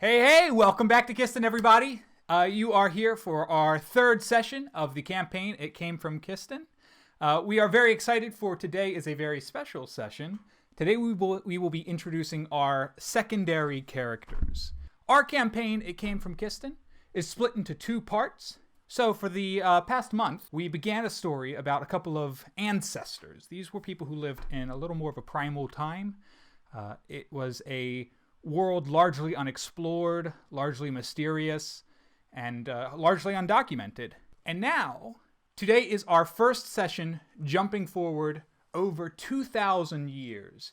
Hey, welcome back to Kiston, everybody. You are here for our third session of the campaign, It Came from Kiston. We are very excited for today is a very special session. Today we will be introducing our secondary characters. Our campaign, It Came from Kiston, is split into two parts. So for the past month, we began a story about a couple of ancestors. These were people who lived in a little more of a primal time. It was a world largely unexplored, largely mysterious, and largely undocumented. And now, today is our first session jumping forward over 2,000 years,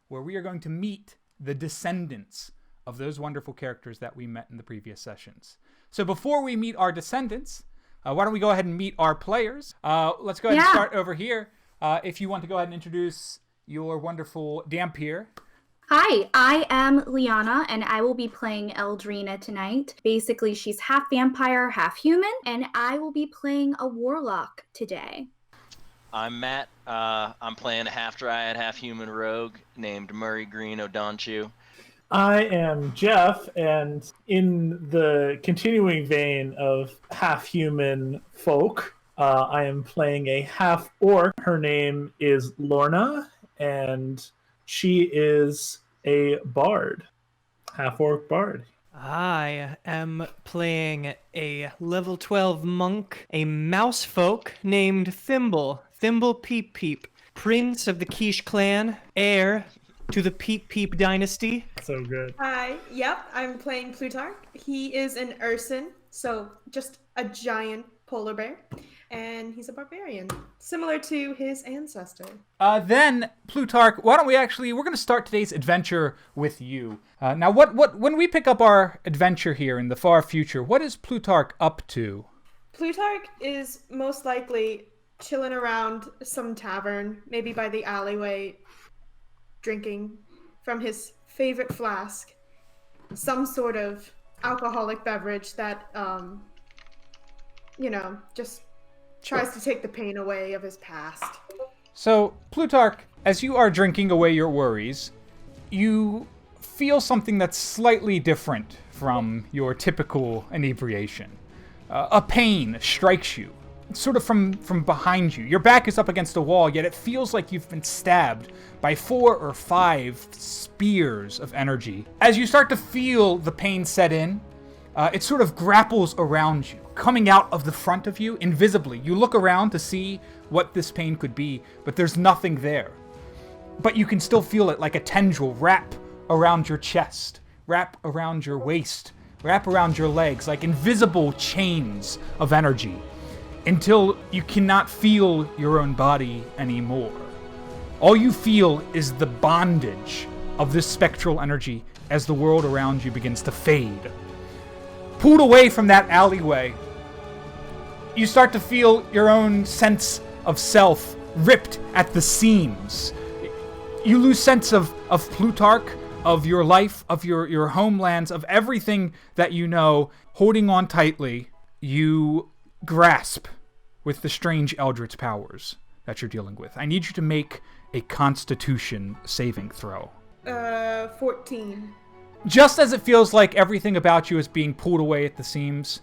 where we are going to meet the descendants of those wonderful characters that we met in the previous sessions. So before we meet our descendants, why don't we go ahead and meet our players? Let's go ahead and start over here. If you want to go ahead and introduce your wonderful Dampier. Hi, I am Liana, and I will be playing Eldrina tonight. Basically, she's half vampire, half human, and I will be playing a warlock today. I'm Matt. I'm playing a half-dryad, half-human rogue named Murray Green O'Donchu. I am Jeff, and in the continuing vein of half-human folk, I am playing a half-orc. Her name is Lorna, and she is a bard, half-orc bard. I am playing a level 12 monk, a mouse folk named Thimble Peep Peep, prince of the Quiche clan, heir to the Peep Peep dynasty. So good. Hi, I'm playing Plutarch. He is an Urson, so just a giant polar bear. And he's a barbarian, similar to his ancestor. Then, Plutarch, we're going to start today's adventure with you. Now, when we pick up our adventure here in the far future, what is Plutarch up to? Plutarch is most likely chilling around some tavern, maybe by the alleyway, drinking from his favorite flask, some sort of alcoholic beverage that, just tries to take the pain away of his past. So, Plutarch, as you are drinking away your worries, you feel something that's slightly different from your typical inebriation. A pain strikes you, sort of from behind you. Your back is up against a wall, yet it feels like you've been stabbed by 4 or 5 spears of energy. As you start to feel the pain set in, it sort of grapples around you, coming out of the front of you invisibly. You look around to see what this pain could be, but there's nothing there. But you can still feel it like a tendril wrap around your chest, wrap around your waist, wrap around your legs, like invisible chains of energy, until you cannot feel your own body anymore. All you feel is the bondage of this spectral energy as the world around you begins to fade. Pulled away from that alleyway, you start to feel your own sense of self ripped at the seams. You lose sense of Plutarch, of your life, of your homelands, of everything that you know. Holding on tightly, you grasp with the strange eldritch powers that you're dealing with. I need you to make a Constitution saving throw. 14. Just as it feels like everything about you is being pulled away at the seams,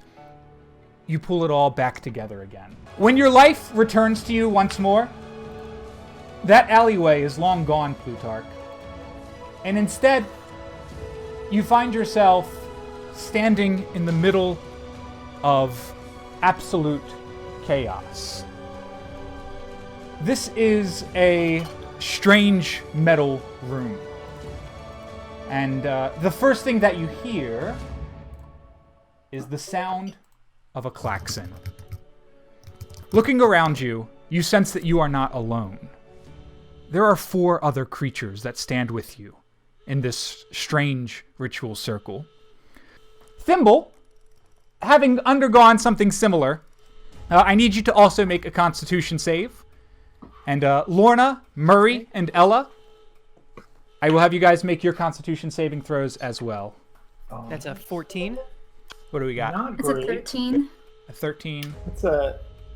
you pull it all back together again. When your life returns to you once more, that alleyway is long gone, Plutarch. And instead, you find yourself standing in the middle of absolute chaos. This is a strange metal room. And the first thing that you hear is the sound of a klaxon. Looking around you, you sense that you are not alone. There are 4 other creatures that stand with you in this strange ritual circle. Thimble, having undergone something similar, I need you to also make a Constitution save. And Lorna, Murray, and Ella, I will have you guys make your Constitution saving throws as well. That's a 14. What do we got? Not It's great. a 13. A 13. It's an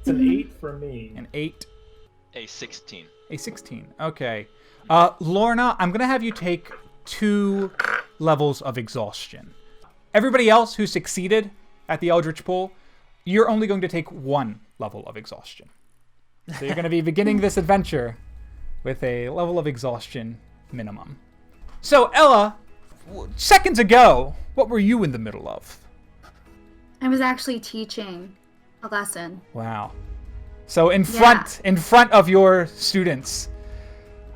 8 for me. An 8. A 16. A 16. Okay. Lorna, I'm going to have you take 2 levels of exhaustion. Everybody else who succeeded at the Eldritch Pool, you're only going to take 1 level of exhaustion. So you're going to be beginning this adventure with a level of exhaustion minimum. So, Ella, seconds ago, what were you in the middle of? I was actually teaching a lesson. Wow. So in front of your students,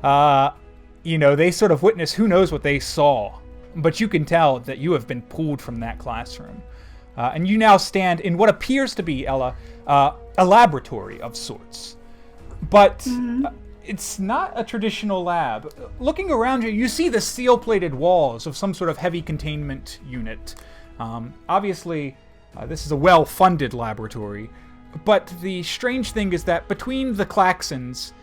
they sort of witness who knows what they saw, but you can tell that you have been pulled from that classroom. And you now stand in what appears to be, Ella, a laboratory of sorts. But it's not a traditional lab. Looking around you, you see the steel-plated walls of some sort of heavy containment unit. Obviously, this is a well-funded laboratory. But the strange thing is that between the claxons,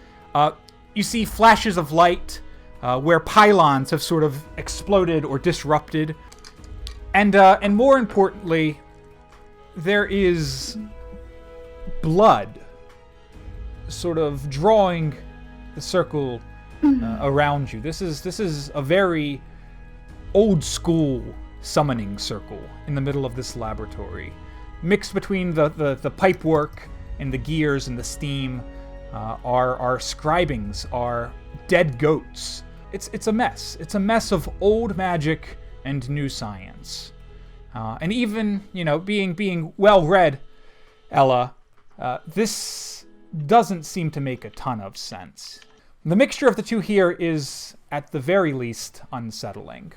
you see flashes of light where pylons have sort of exploded or disrupted. And more importantly, there is blood sort of drawing the circle around you. This is a very old school summoning circle in the middle of this laboratory. Mixed between the pipe work and the gears and the steam are scribings, are dead goats. It's a mess. It's a mess of old magic and new science. And even, being well-read, Ella, this doesn't seem to make a ton of sense. The mixture of the two here is, at the very least, unsettling.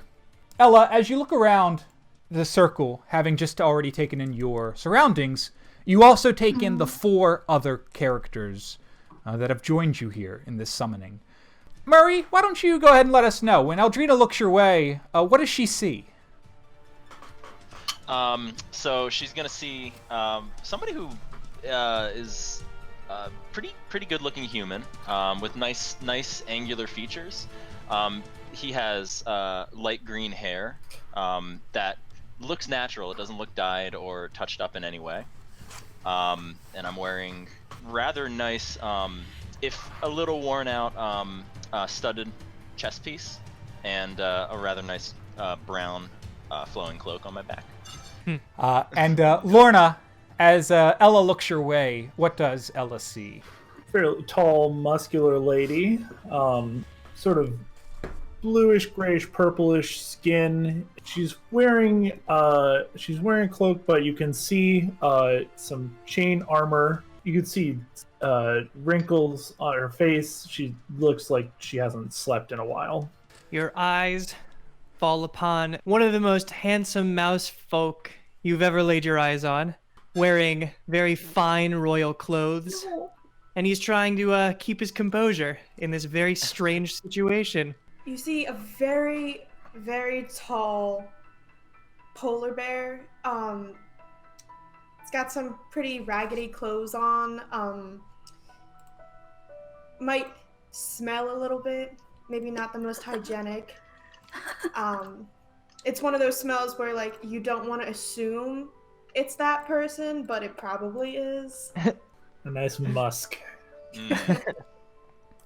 Ella, as you look around the circle, having just already taken in your surroundings, you also take in the 4 other characters that have joined you here in this summoning. Murray, why don't you go ahead and let us know, when Eldrina looks your way, what does she see? So she's gonna see somebody who is pretty good-looking human with nice angular features. He has light green hair that looks natural. It doesn't look dyed or touched up in any way. And I'm wearing rather nice, if a little worn out, studded chest piece, and a rather nice brown flowing cloak on my back. And Lorna, as Ella looks your way, what does Ella see? Fairly tall, muscular lady, sort of bluish, grayish, purplish skin. She's wearing a cloak, but you can see some chain armor. You can see wrinkles on her face. She looks like she hasn't slept in a while. Your eyes fall upon one of the most handsome mouse folk you've ever laid your eyes on, wearing very fine royal clothes. And he's trying to keep his composure in this very strange situation. You see a very, very tall polar bear. It's got some pretty raggedy clothes on. Might smell a little bit. Maybe not the most hygienic. It's one of those smells where, like, you don't want to assume it's that person, but it probably is. A nice musk.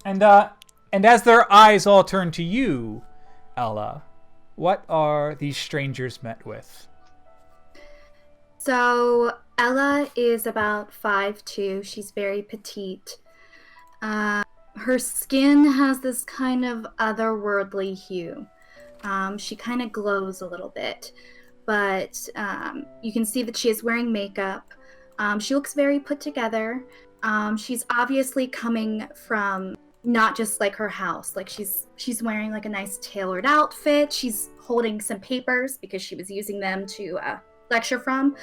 And as their eyes all turn to you, Ella, what are these strangers met with? So Ella is about 5'2". She's very petite. Her skin has this kind of otherworldly hue. She kind of glows a little bit, but you can see that she is wearing makeup. She looks very put together. She's obviously coming from not just like her house. Like she's wearing like a nice tailored outfit. She's holding some papers because she was using them to lecture from.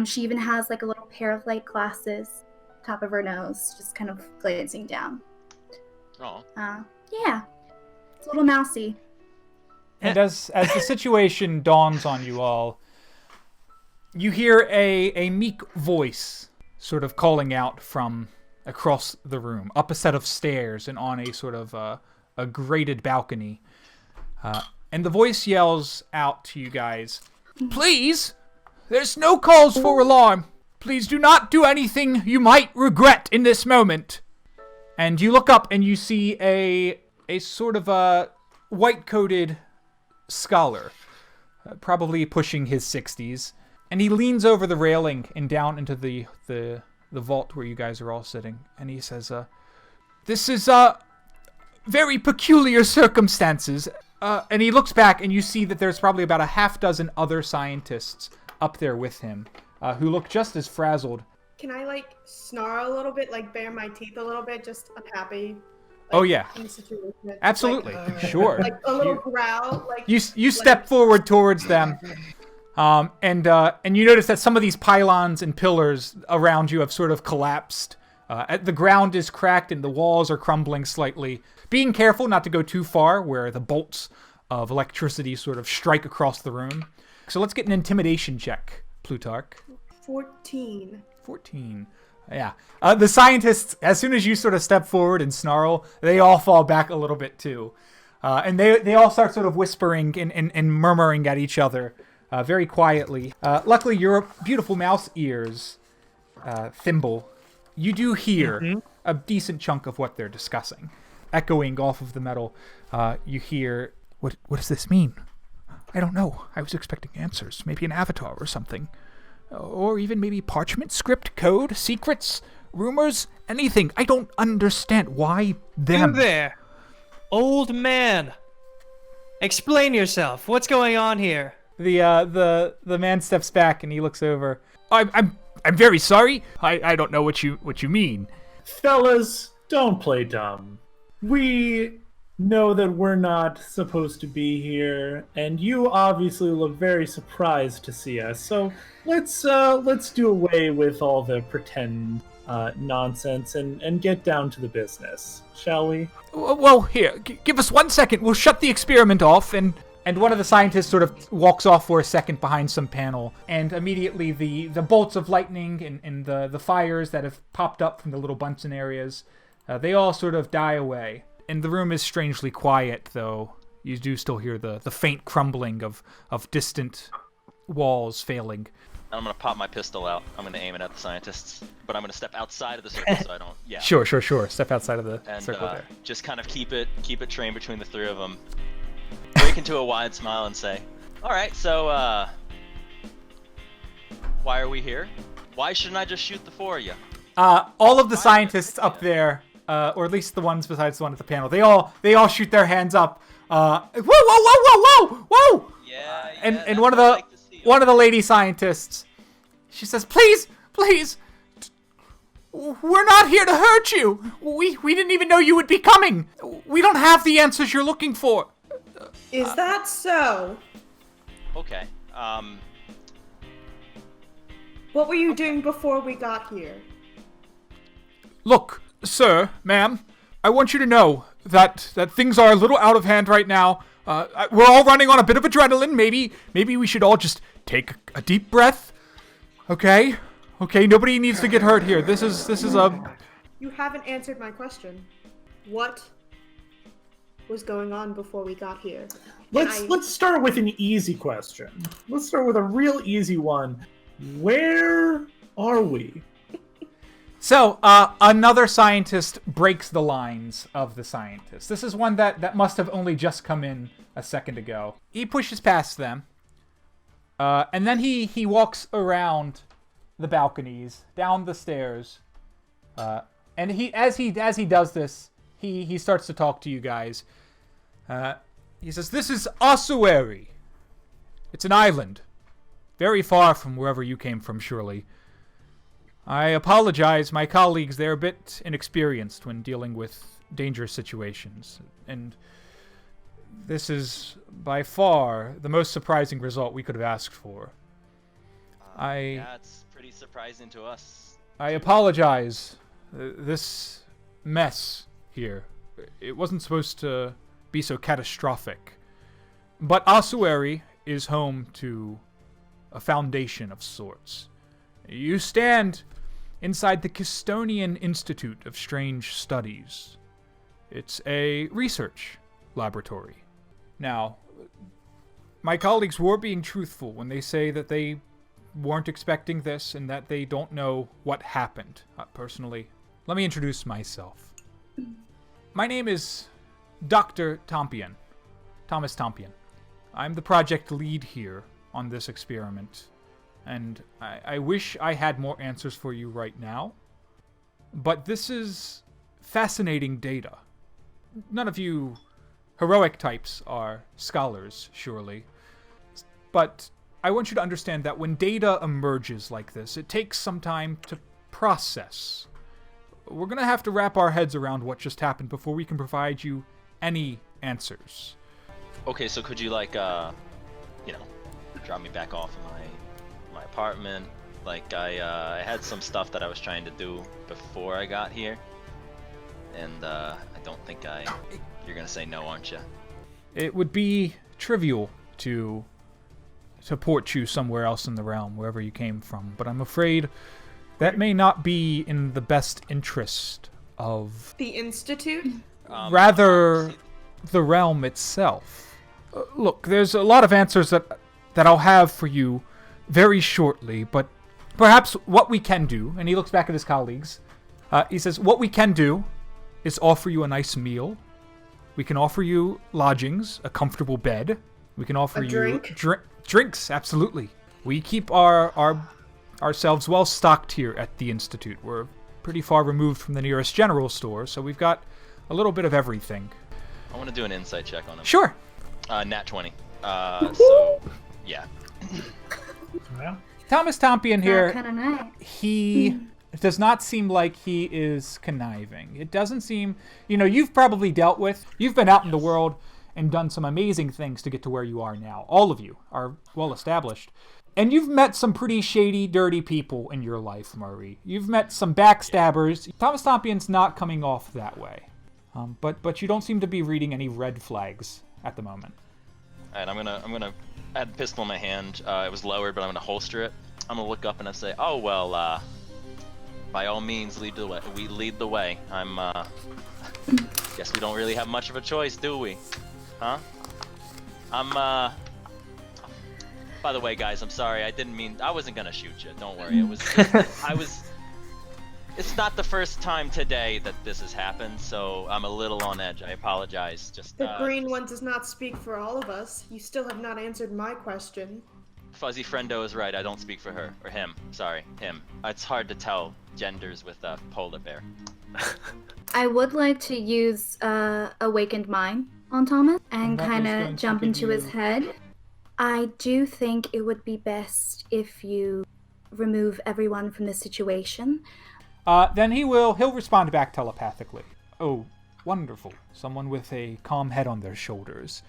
She even has like a little pair of light glasses top of her nose, just kind of glancing down. Oh. Yeah, it's a little mousy. And as the situation dawns on you all, you hear a meek voice sort of calling out from across the room, up a set of stairs and on a sort of a grated balcony. And the voice yells out to you guys, "Please, there's no cause for alarm. Please do not do anything you might regret in this moment." And you look up and you see a sort of a white-coated scholar probably pushing his 60s. And he leans over the railing and down into the vault where you guys are all sitting. And he says, this is, very peculiar circumstances. And he looks back and you see that there's probably about a half dozen other scientists up there with him, who look just as frazzled. Can I like snarl a little bit, like bare my teeth a little bit, just unhappy? Oh yeah, In the situation? absolutely, Like, sure. like a little growl, like You step forward towards them, and you notice that some of these pylons and pillars around you have sort of collapsed. The ground is cracked and the walls are crumbling slightly. Being careful not to go too far where the bolts of electricity sort of strike across the room. So let's get an intimidation check, Plutarch. 14. 14. Yeah. The scientists, as soon as you sort of step forward and snarl, they all fall back a little bit too. And they all start sort of whispering and murmuring at each other very quietly. Luckily, your beautiful mouse ears, Thimble, you do hear a decent chunk of what they're discussing. Echoing off of the metal, you hear, what does this mean? I don't know. I was expecting answers. Maybe an avatar or something. Or even maybe parchment, script, code, secrets, rumors, anything. I don't understand. Why them? You there, old man. Explain yourself. What's going on here? The man steps back and he looks over. I'm very sorry. I don't know what you mean. Fellas, don't play dumb. We know that we're not supposed to be here, and you obviously look very surprised to see us. So let's do away with all the pretend nonsense and get down to the business, shall we? Well, here, give us 1 second. We'll shut the experiment off, and one of the scientists sort of walks off for a second behind some panel, and immediately the bolts of lightning and the fires that have popped up from the little Bunsen areas, they all sort of die away. And the room is strangely quiet, though. You do still hear the faint crumbling of distant walls failing. I'm going to pop my pistol out. I'm going to aim it at the scientists. But I'm going to step outside of the circle so I don't... Yeah. Sure. Step outside of the circle there. Just kind of keep it trained between the three of them. Break into a wide smile and say, all right, so, why are we here? Why shouldn't I just shoot the four of you? All of the scientists up there, or at least the ones besides the one at the panel, they all shoot their hands up. Whoa! Yeah. And one of the lady scientists, she says, please, we're not here to hurt you. We didn't even know you would be coming. We don't have the answers you're looking for. Is that so? Okay. What were you doing before we got here? Look, sir, ma'am, I want you to know that things are a little out of hand right now. We're all running on a bit of adrenaline. Maybe we should all just take a deep breath. Okay, nobody needs to get hurt here. This is a... You haven't answered my question. What was going on before we got here? Let's start with an easy question. Let's start with a real easy one. Where are we? So, another scientist breaks the lines of the scientists. This is one that must have only just come in a second ago. He pushes past them, and then he walks around the balconies, down the stairs, and as he does this, he starts to talk to you guys. He says, "This is Ossuary. It's an island, very far from wherever you came from, surely. I apologize, my colleagues, they're a bit inexperienced when dealing with dangerous situations, and this is by far the most surprising result we could have asked for. Yeah, it's pretty surprising to us. I apologize. This mess here, it wasn't supposed to be so catastrophic. But Ossuary is home to a foundation of sorts. You stand inside the Kistonian Institute of Strange Studies. It's a research laboratory. Now, my colleagues were being truthful when they say that they weren't expecting this and that they don't know what happened. Personally, let me introduce myself. My name is Dr. Tompion. Thomas Tompion. I'm the project lead here on this experiment, and I wish I had more answers for you right now. But this is fascinating data. None of you heroic types are scholars, surely. But I want you to understand that when data emerges like this, it takes some time to process. We're going to have to wrap our heads around what just happened before we can provide you any answers. Okay, so could you drop me back off in my apartment? Like I had some stuff that I was trying to do before I got here, and I don't think you're gonna say no, aren't you? It would be trivial to port you somewhere else in the realm, wherever you came from, but I'm afraid that may not be in the best interest of The Institute? rather the realm itself. Look, there's a lot of answers that I'll have for you very shortly, but perhaps what we can do, and he looks back at his colleagues, he says, what we can do is offer you a nice meal. We can offer you lodgings, a comfortable bed. We can offer you drinks, absolutely. We keep ourselves well stocked here at the Institute. We're pretty far removed from the nearest general store, so we've got a little bit of everything. I want to do an insight check on him. Sure. Nat 20. So, yeah. Yeah. Thomas Tompion here, Kind of nice. he does not seem like he is conniving. It doesn't seem, you've probably you've been out in the world and done some amazing things to get to where you are now. All of you are well established. And you've met some pretty shady, dirty people in your life, Murray. You've met some backstabbers. Thomas Tompion's not coming off that way. But you don't seem to be reading any red flags at the moment. All right, I'm gonna add pistol in my hand. It was lowered, but I'm gonna holster it. I'm gonna look up and I say, "Oh well, by all means, lead the way. We lead the way. Guess we don't really have much of a choice, do we? Huh? By the way, guys, I'm sorry. I wasn't gonna shoot you. Don't worry. It's not the first time today that this has happened, so I'm a little on edge. I apologize. The green one does not speak for all of us. You still have not answered my question. Fuzzy Friendo is right. I don't speak for her or him. Sorry, him. It's hard to tell genders with a polar bear. I would like to use Awakened Mind on Thomas and that kind was going of to jump give into his you- head. I do think it would be best if you remove everyone from this situation. Then he'll respond back telepathically. Oh, wonderful. Someone with a calm head on their shoulders.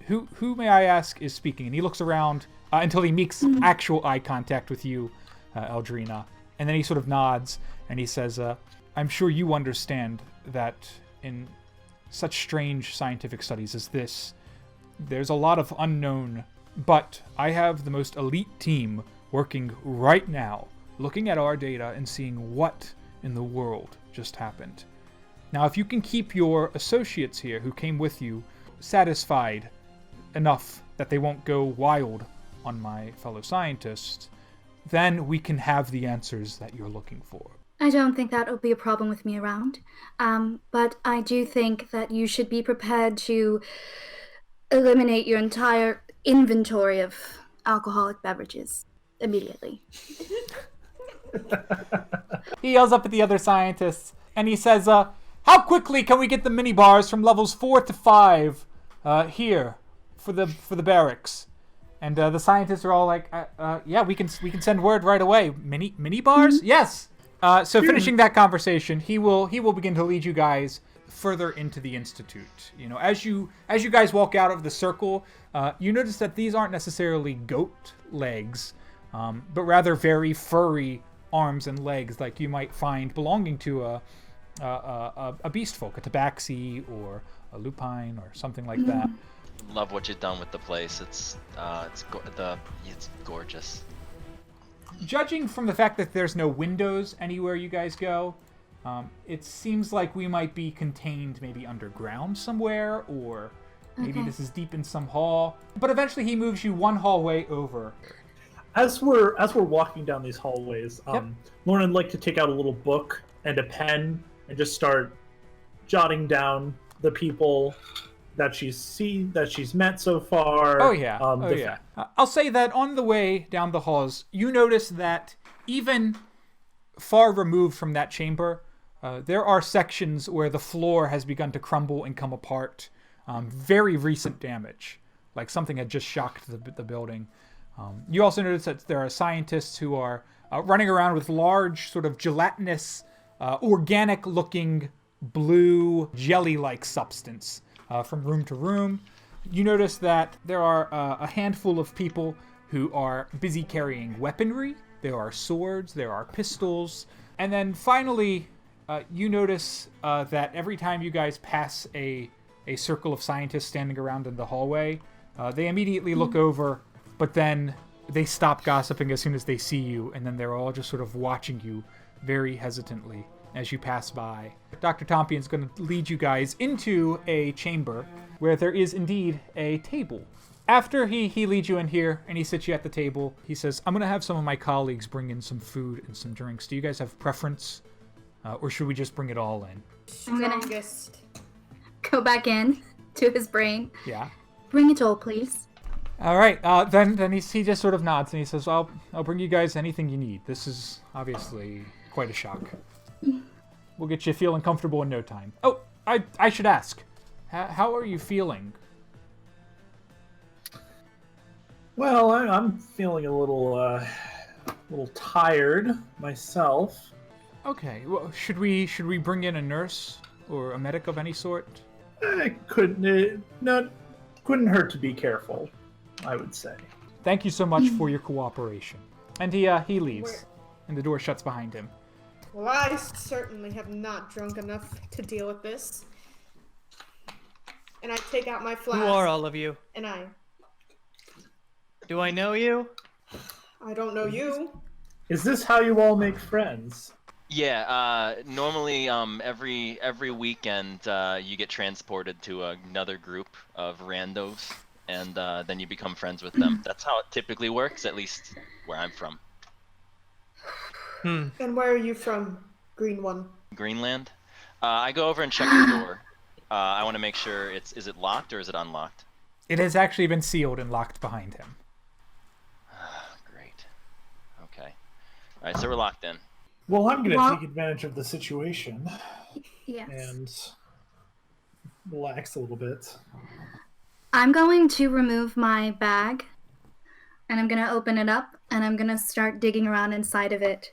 Who may I ask is speaking? And he looks around until he makes actual eye contact with you, Eldrina. And then he sort of nods and he says, I'm sure you understand that in such strange scientific studies as this, there's a lot of unknown, but I have the most elite team working right now, looking at our data and seeing what in the world just happened. Now, if you can keep your associates here who came with you satisfied enough that they won't go wild on my fellow scientists, then we can have the answers that you're looking for. I don't think that will be a problem with me around. But I do think that you should be prepared to eliminate your entire inventory of alcoholic beverages immediately. He yells up at the other scientists, and he says, how quickly can we get the minibars from levels 4 to 5 here for the barracks? And the scientists are all like, yeah, we can send word right away. Minibars? Yes. So finishing that conversation, he will begin to lead you guys further into the Institute. As you guys walk out of the circle, you notice that these aren't necessarily goat legs, but rather very furry arms and legs, like you might find belonging to a beast folk, a tabaxi or a lupine or something like that. Love what you've done with the place. It's gorgeous. Judging from the fact that there's no windows anywhere you guys go, it seems like we might be contained maybe underground somewhere, or maybe this is deep in some hall. But eventually he moves you one hallway over. As we're walking down these hallways, Lauren would like to take out a little book and a pen and just start jotting down the people that she's met so far? Oh yeah. I'll say that on the way down the halls, you notice that even far removed from that chamber, there are sections where the floor has begun to crumble and come apart. Very recent damage, like something had just shocked the building. You also notice that there are scientists who are running around with large, sort of gelatinous, organic-looking blue jelly-like substance from room to room. You notice that there are a handful of people who are busy carrying weaponry. There are swords, there are pistols, and then finally, you notice that every time you guys pass a circle of scientists standing around in the hallway, they immediately look over, but then they stop gossiping as soon as they see you, and then they're all just sort of watching you very hesitantly as you pass by. Dr. Tompion's going to lead you guys into a chamber where there is indeed a table. After he leads you in here and he sits you at the table, he says, I'm going to have some of my colleagues bring in some food and some drinks. Do you guys have preference? Or should we just bring it all in? I'm gonna Strongest. go back in to his brain. Yeah. Bring it all, please. All right. Then he just sort of nods and he says, I'll bring you guys anything you need. This is obviously quite a shock. We'll get you feeling comfortable in no time. Oh, I should ask. How are you feeling? Well, I'm feeling a little tired myself. Okay. Well, should we bring in a nurse or a medic of any sort? Couldn't hurt to be careful, I would say. Thank you so much for your cooperation. And he leaves, and the door shuts behind him. Well, I certainly have not drunk enough to deal with this. And I take out my flask. Who are all of you? And Do I know you? I don't know you. Is this how you all make friends? Yeah, normally every weekend you get transported to another group of randos, and then you become friends with them. That's how it typically works, at least where I'm from. And where are you from, Green One? Greenland. I go over and check the door. I want to make sure is it locked or is it unlocked? It has actually been sealed and locked behind him. Great. Okay. All right, so we're locked in. Well, I'm going to take advantage of the situation Yes. and relax a little bit. I'm going to remove my bag, and I'm going to open it up, and I'm going to start digging around inside of it.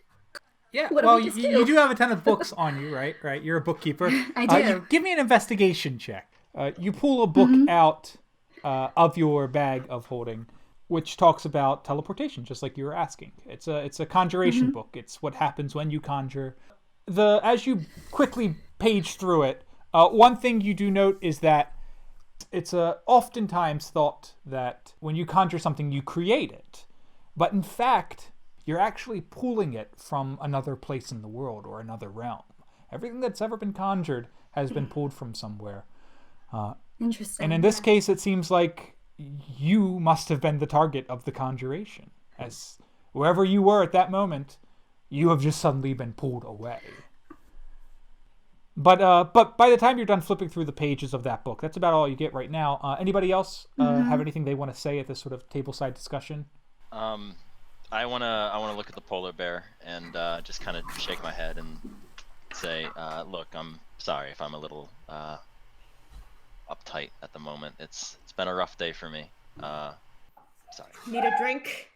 Yeah, What do well, we just you do? do have a ton of books on you, right? Right, you're a bookkeeper. I do. Give me an investigation check. You pull a book out of your bag of holding, which talks about teleportation, just like you were asking. It's a conjuration book. It's what happens when you conjure. As you quickly page through it, one thing you do note is that it's oftentimes thought that when you conjure something, you create it. But in fact, you're actually pulling it from another place in the world or another realm. Everything that's ever been conjured has been pulled from somewhere. Interesting. And in this case, it seems like you must have been the target of the conjuration. As wherever you were at that moment, you have just suddenly been pulled away. But by the time you're done flipping through the pages of that book, that's about all you get right now. Anybody else have anything they want to say at this sort of tableside discussion? I wanna look at the polar bear and just kind of shake my head and say, look, I'm sorry if I'm a little uptight at the moment. It's been a rough day for me. Sorry. Need a drink?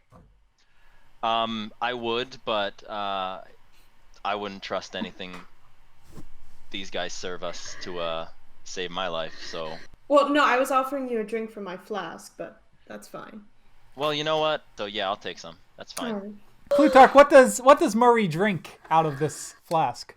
I would, but I wouldn't trust anything these guys serve us to save my life. So. Well, no, I was offering you a drink from my flask, but that's fine. Well, you know what? So yeah, I'll take some. That's fine. Alright. Plutarch, what does Murray drink out of this flask?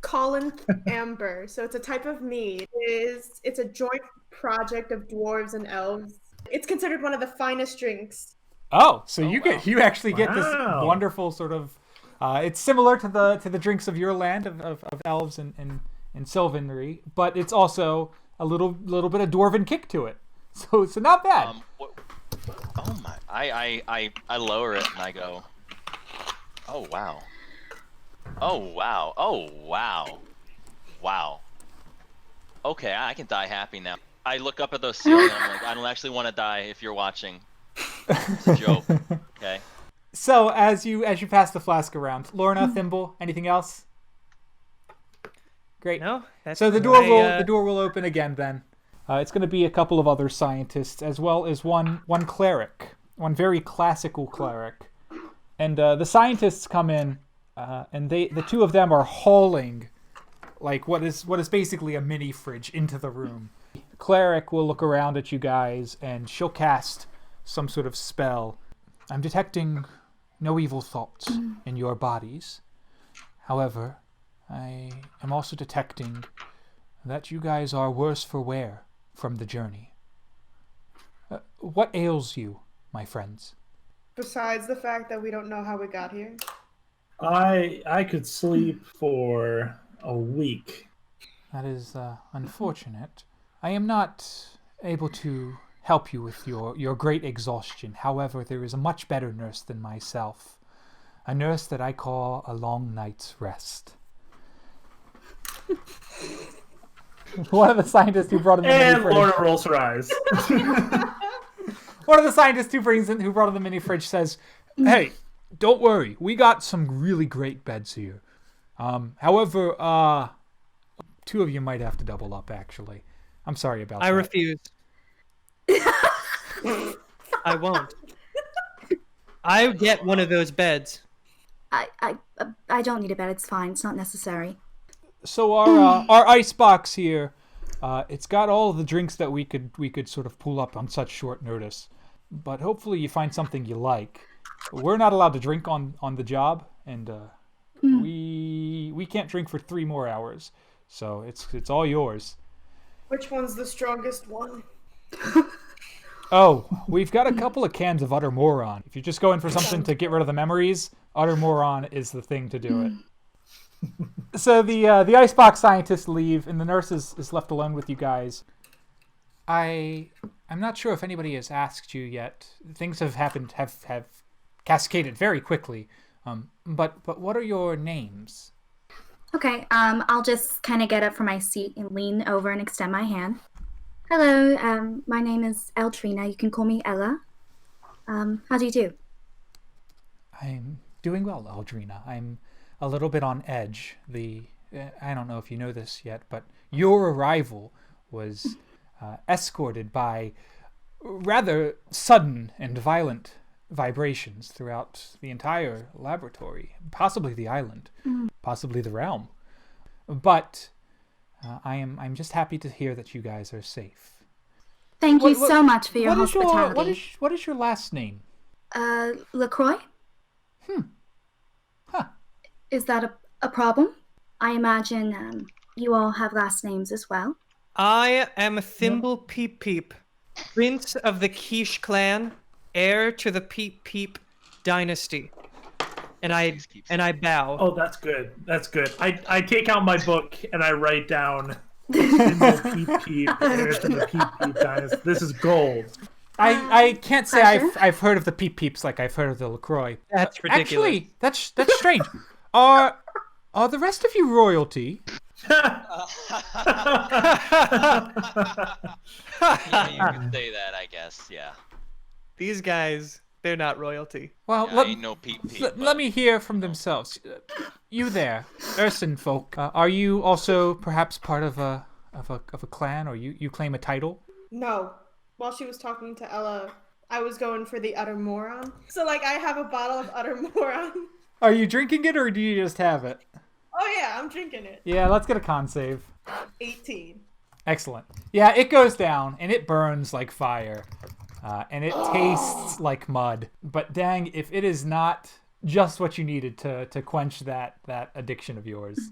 Colinth Amber. So it's a type of mead. It's a joint project of dwarves and elves. It's considered one of the finest drinks. Oh, so you actually get this Wow. wonderful sort of. It's similar to the drinks of your land of elves and sylvanry, but it's also a little bit of dwarven kick to it. So not bad. Oh my! I lower it and I go. Oh wow. Oh wow. Oh wow. Wow. Okay, I can die happy now. I look up at those ceiling. I'm like, I don't actually want to die if you're watching. It's a joke. Okay. So as you pass the flask around, Lorna, Thimble, anything else? Great. No. That's So the door will open again then. It's going to be a couple of other scientists as well as one cleric, one very classical cleric, and the scientists come in, and the two of them are hauling, like what is basically a mini fridge into the room. The cleric will look around at you guys and she'll cast some sort of spell. I'm detecting no evil thoughts in your bodies. However, I am also detecting that you guys are worse for wear from the journey. What ails you, my friends? Besides the fact that we don't know how we got here. I could sleep for a week. That is unfortunate. I am not able to help you with your great exhaustion. However, there is a much better nurse than myself. A nurse that I call a long night's rest. One of the scientists who brought in the mini And fridge. Lorna rolls her eyes. One of the scientists who brought in the mini fridge says, "Hey, don't worry. We got some really great beds here. However, two of you might have to double up. Actually, I'm sorry about that." I refuse. I won't. I get one of those beds. I don't need a bed. It's fine. It's not necessary. So our ice box here, it's got all the drinks that we could sort of pull up on such short notice. But hopefully you find something you like. We're not allowed to drink on the job, and we can't drink for 3 more hours. So it's all yours. Which one's the strongest one? Oh, we've got a couple of cans of Utter Moron. If you're just going for something to get rid of the memories, Utter Moron is the thing to do it. So the icebox scientists leave, and the nurse is left alone with you guys. I'm not sure if anybody has asked you yet. Things have cascaded very quickly. But what are your names? Okay, I'll just kind of get up from my seat and lean over and extend my hand. Hello, my name is Eltrina. You can call me Ella. How do you do? I'm doing well, Aldrina. I'm a little bit on edge. I don't know if you know this yet, but your arrival was escorted by rather sudden and violent vibrations throughout the entire laboratory, possibly the island, possibly the realm. But I'm just happy to hear that you guys are safe. Thank you so much for your hospitality. What is your last name? LaCroix? Huh. Is that a problem? I imagine you all have last names as well. I am Thimble Peep Peep, Prince of the Quiche clan, heir to the Peep Peep dynasty. And I bow. Oh, that's good. That's good. I take out my book and I write down Thimble Peep Peep, heir to the Peep Peep dynasty. This is gold. I can't say pleasure. I've heard of the Peep Peeps like I've heard of the LaCroix. That's ridiculous. Actually, that's strange. Are the rest of you royalty? Yeah, you can say that, I guess. Yeah. These guys, they're not royalty. Well, Yeah, ain't no peep peep. let me hear from themselves. You there, Urson folk. Are you also perhaps part of a clan, or you claim a title? No. While she was talking to Ella, I was going for the Utter Moron. So, I have a bottle of Utter Moron. Are you drinking it, or do you just have it? Oh, yeah, I'm drinking it. Yeah, let's get a con save. 18. Excellent. Yeah, it goes down, and it burns like fire. And it tastes like mud. But dang, if it is not just what you needed to quench that addiction of yours.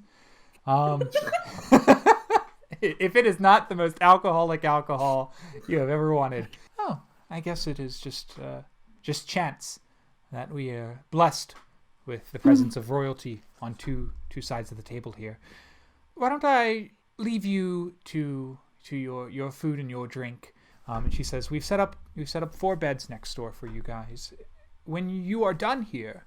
If it is not the most alcoholic alcohol you have ever wanted. Oh, I guess it is just chance that we are blessed with the presence of royalty on two sides of the table here. Why don't I leave you to your food and your drink? And she says, we've set up 4 beds next door for you guys. When you are done here,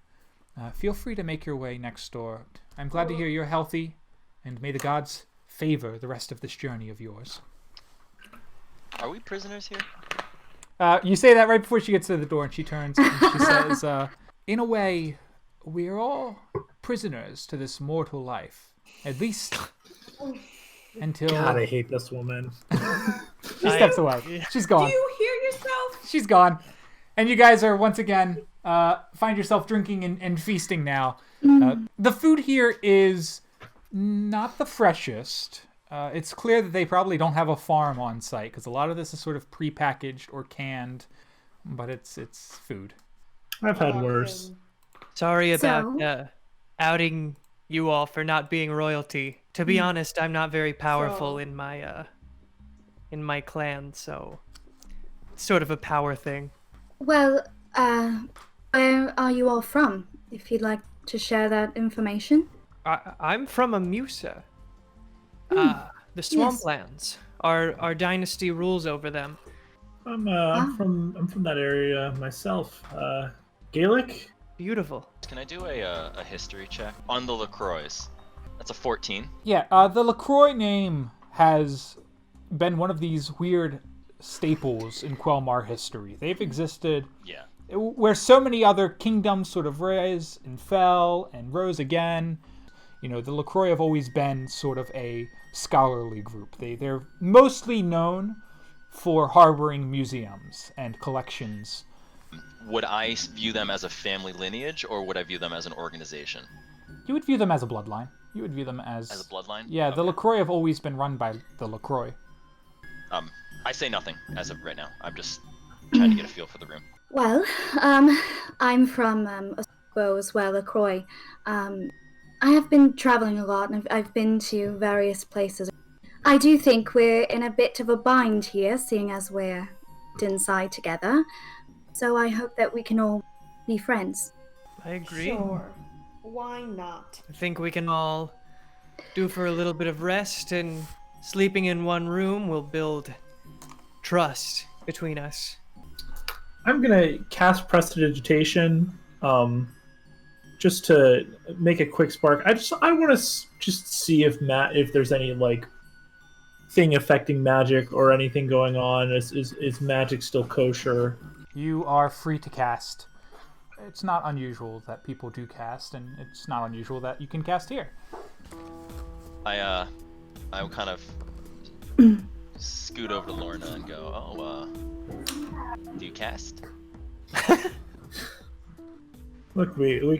feel free to make your way next door. I'm glad to hear you're healthy, and may the gods favor the rest of this journey of yours. Are we prisoners here? You say that right before she gets to the door, and she turns and she says, in a way, we're all prisoners to this mortal life. At least until... God, I hate this woman. She steps away. She's gone. Do you hear yourself? She's gone. And you guys are, once again, find yourself drinking and feasting now. The food here is not the freshest. It's clear that they probably don't have a farm on site, because a lot of this is sort of prepackaged or canned, but it's food. I've had worse. Sorry about So- outing you all for not being royalty. To be honest, I'm not very powerful So- in my clan, so it's sort of a power thing. Well, where are you all from? If you'd like to share that information. I'm from Amusa. The Swamplands. Our dynasty rules over them. I'm from that area myself. Gaelic? Beautiful. Can I do a history check on the LaCroix? That's a 14. Yeah, the LaCroix name has been one of these weird staples in Quelmar history. They've existed Yeah. where so many other kingdoms sort of rose and fell and rose again. You know, the LaCroix have always been sort of a scholarly group. They're mostly known for harboring museums and collections. Would I view them as a family lineage, or would I view them as an organization? You would view them as a bloodline. You would view them as As a bloodline? Yeah, the Okay. LaCroix have always been run by the LaCroix. I say nothing as of right now. I'm just trying to get a feel for the room. Well, I'm from Oswego as well, LaCroix. I have been traveling a lot, and I've been to various places. I do think we're in a bit of a bind here, seeing as we're inside together. So I hope that we can all be friends. I agree. Sure. Why not? I think we can all do for a little bit of rest, and sleeping in one room will build trust between us. I'm gonna cast Prestidigitation, just to make a quick spark. I want to just see if there's any like thing affecting magic or anything going on. Is magic still kosher? You are free to cast. It's not unusual that people do cast, and it's not unusual that you can cast here. I kind of scoot over to Lorna and go, do you cast? Look, we all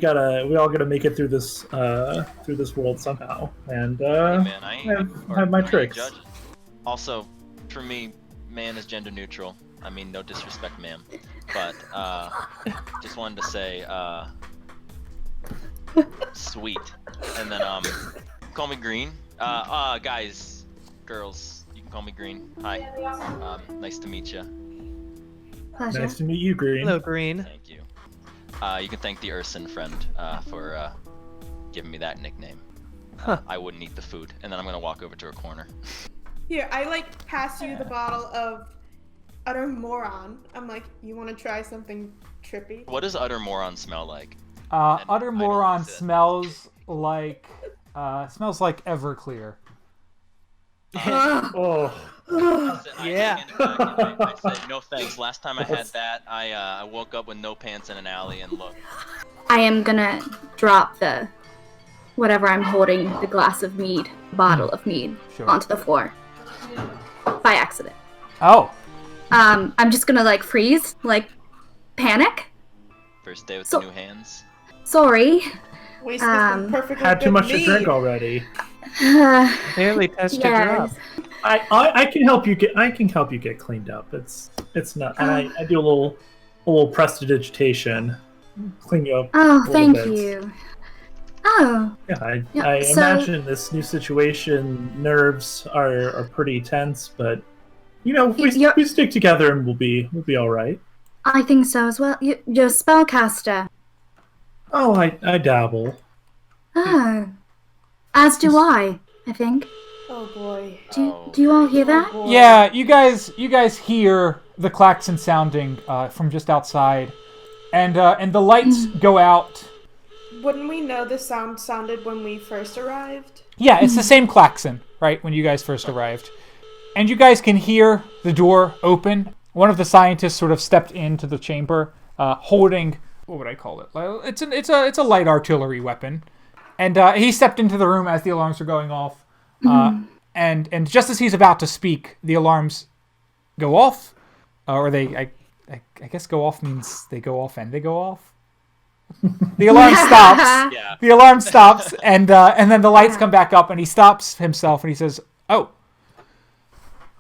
gotta make it through this world somehow, and Hey, man, I have my ain't tricks. judging. Also, for me, man is gender neutral. I mean, no disrespect, ma'am. But, just wanted to say, sweet. And then, call me Green. Guys, girls, you can call me Green. Hi. Nice to meet you. Pleasure. Nice to meet you, Green. Hello, Green. Thank you. You can thank the Urson friend, for, giving me that nickname. Huh. I wouldn't eat the food. And then I'm gonna walk over to a corner. Here, I like pass you the bottle of Utter Moron. I'm like, you want to try something trippy? What does Utter Moron smell like? Utter I Moron don't see that. smells like Everclear. Oh, Yeah. I said, no thanks. Last time I had that, I woke up with no pants in an alley and look. I am gonna drop the whatever I'm holding, the glass of mead, bottle of mead, Sure. onto the floor by accident. Oh, I'm just gonna like freeze, like panic. First day with So- the new hands. Sorry. Waste has been perfectly had too good much to mead. drink already. Barely tested her up. Yes. I can help you get cleaned up. It's not, and I do a little prestidigitation, clean you up. Oh, a little thank bit. you. Oh, Yeah, Yeah, I so- imagine this new situation, nerves are pretty tense, but you know, if You're- we stick together and we'll be all right. I think so as well. You're a spellcaster. Oh, I dabble. Oh. As do I think. Oh boy. Do you all hear that? Oh, boy. yeah. You guys hear the klaxon sounding from just outside, and the lights go out. Wouldn't we know the sound sounded when we first arrived? Yeah, it's the same klaxon, right? When you guys first arrived. And you guys can hear the door open. One of the scientists sort of stepped into the chamber, holding, what would I call it? It's a light artillery weapon. And he stepped into the room as the alarms were going off. And just as he's about to speak, the alarms go off. Or I guess go off means they go off and they go off. The alarm stops. Yeah. The alarm stops, and then the lights come back up, and he stops himself, and he says, "Oh,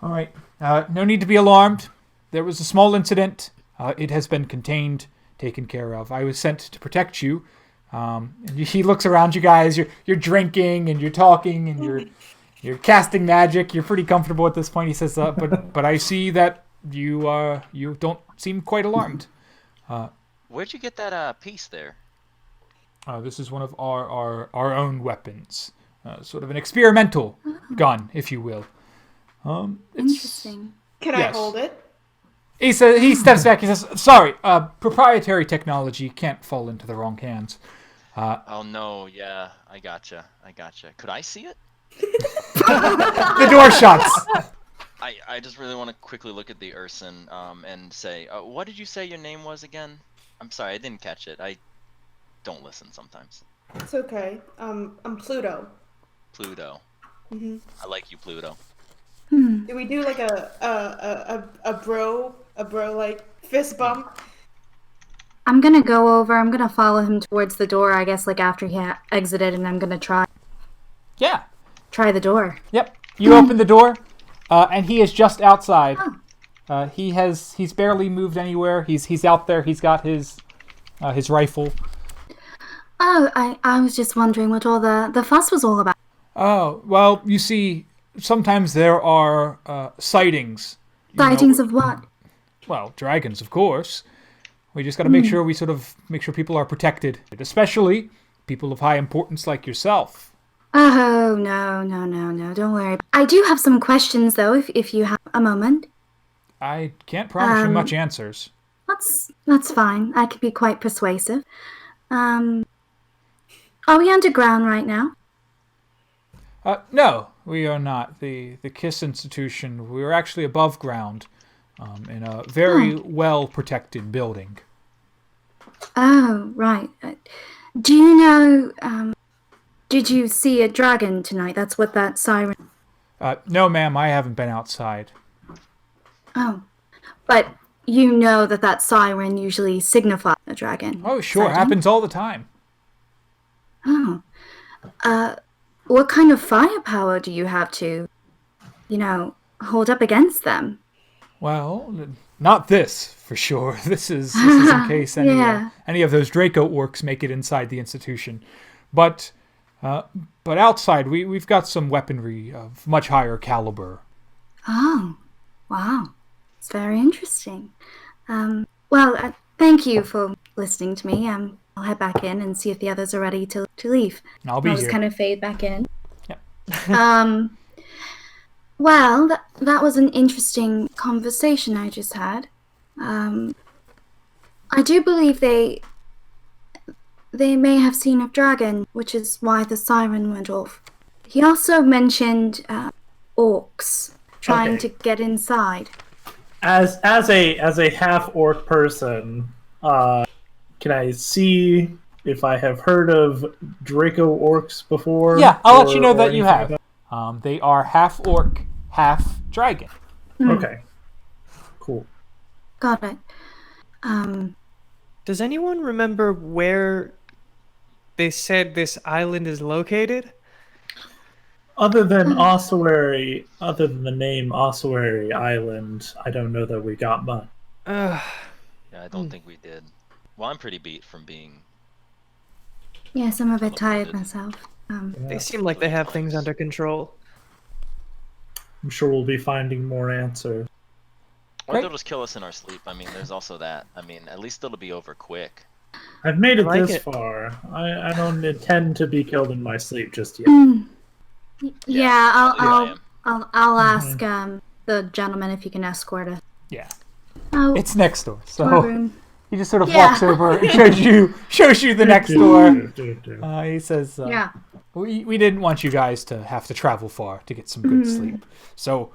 all right. No need to be alarmed. There was a small incident. It has been contained, taken care of. I was sent to protect you." And he looks around you guys. You're drinking, and you're talking, and you're casting magic. You're pretty comfortable at this point. He says, "But I see that you don't seem quite alarmed." Where'd you get that piece there? This is one of our own weapons. Sort of an experimental gun, if you will. Interesting. Can Yes. I hold it? He steps back. He says, "Sorry, proprietary technology can't fall into the wrong hands." Oh no, yeah, I gotcha. Could I see it? The door shuts. I just really want to quickly look at the Urson and say, what did you say your name was again? I'm sorry, I didn't catch it. I don't listen sometimes. It's okay. I'm Pluto. Pluto. Mhm. I like you, Pluto. Do we do like a bro like fist bump? I'm gonna go over. I'm gonna follow him towards the door. I guess like after he exited, and I'm gonna try Yeah. the door. Yep. You open the door, and he is just outside. He's barely moved anywhere. He's out there. He's got his rifle. Oh, I was just wondering what all the fuss was all about. Oh, well, you see, sometimes there are sightings. Sightings of what? Well, dragons, of course. We just got to make sure people are protected, especially people of high importance like yourself. Oh, no, don't worry. I do have some questions, though, if you have a moment. I can't promise you much answers. That's fine. I could be quite persuasive. Are we underground right now? No, we are not. The KISS institution, we are actually above ground, in a very well-protected building. Oh, right. Do you know, did you see a dragon tonight? That's what that siren... No, ma'am, I haven't been outside. Oh. But you know that siren usually signifies a dragon. Oh, sure, sighting? happens all the time. Oh. What kind of firepower do you have to, hold up against them? Well, not this, for sure. This is in case any of those Draco orcs make it inside the institution. But outside, we've got some weaponry of much higher caliber. Oh, wow. It's very interesting. Thank you for listening to me. I'll head back in and see if the others are ready to leave. I'll be I'll here. just kind of fade back in. Yep. Well, that was an interesting conversation I just had. I do believe they may have seen a dragon, which is why the siren went off. He also mentioned orcs trying to get inside. As a half orc person, can I see if I have heard of Draco orcs before? Yeah, I'll let you know that you anything have. They are half orc, half dragon. Okay. Cool. Got it. Does anyone remember where they said this island is located? Other than ossuary, other than the name Ossuary Island, I don't know that we got much. Yeah, I don't think we did. Well, I'm pretty beat from being... Yes, I'm a bit tired myself. They seem like they have things under control. I'm sure we'll be finding more answers. Or they'll just kill us in our sleep. I mean, there's also that. I mean, at least it'll be over quick. I've made it I like this it. far. I don't intend to be killed in my sleep just yet. Yeah, I I'll ask the gentleman if he can escort us. Yeah. Oh, It's next door. our So room. he just sort of walks over and shows you the next door. He says, Yeah. we didn't want you guys to have to travel far to get some good sleep. So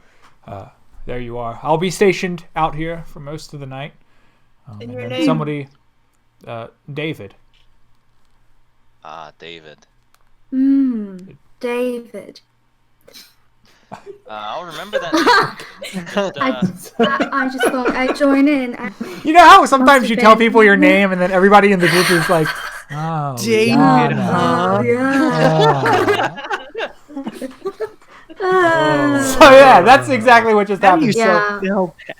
There you are. I'll be stationed out here for most of the night. And And your then name? somebody, David. Ah, David. David. I'll remember that name. I just thought I'd join in. You know how sometimes you tell been. people your name and then everybody in the group is like, oh, David, yeah, huh? So yeah, that's exactly what just How do you happened. so Yeah.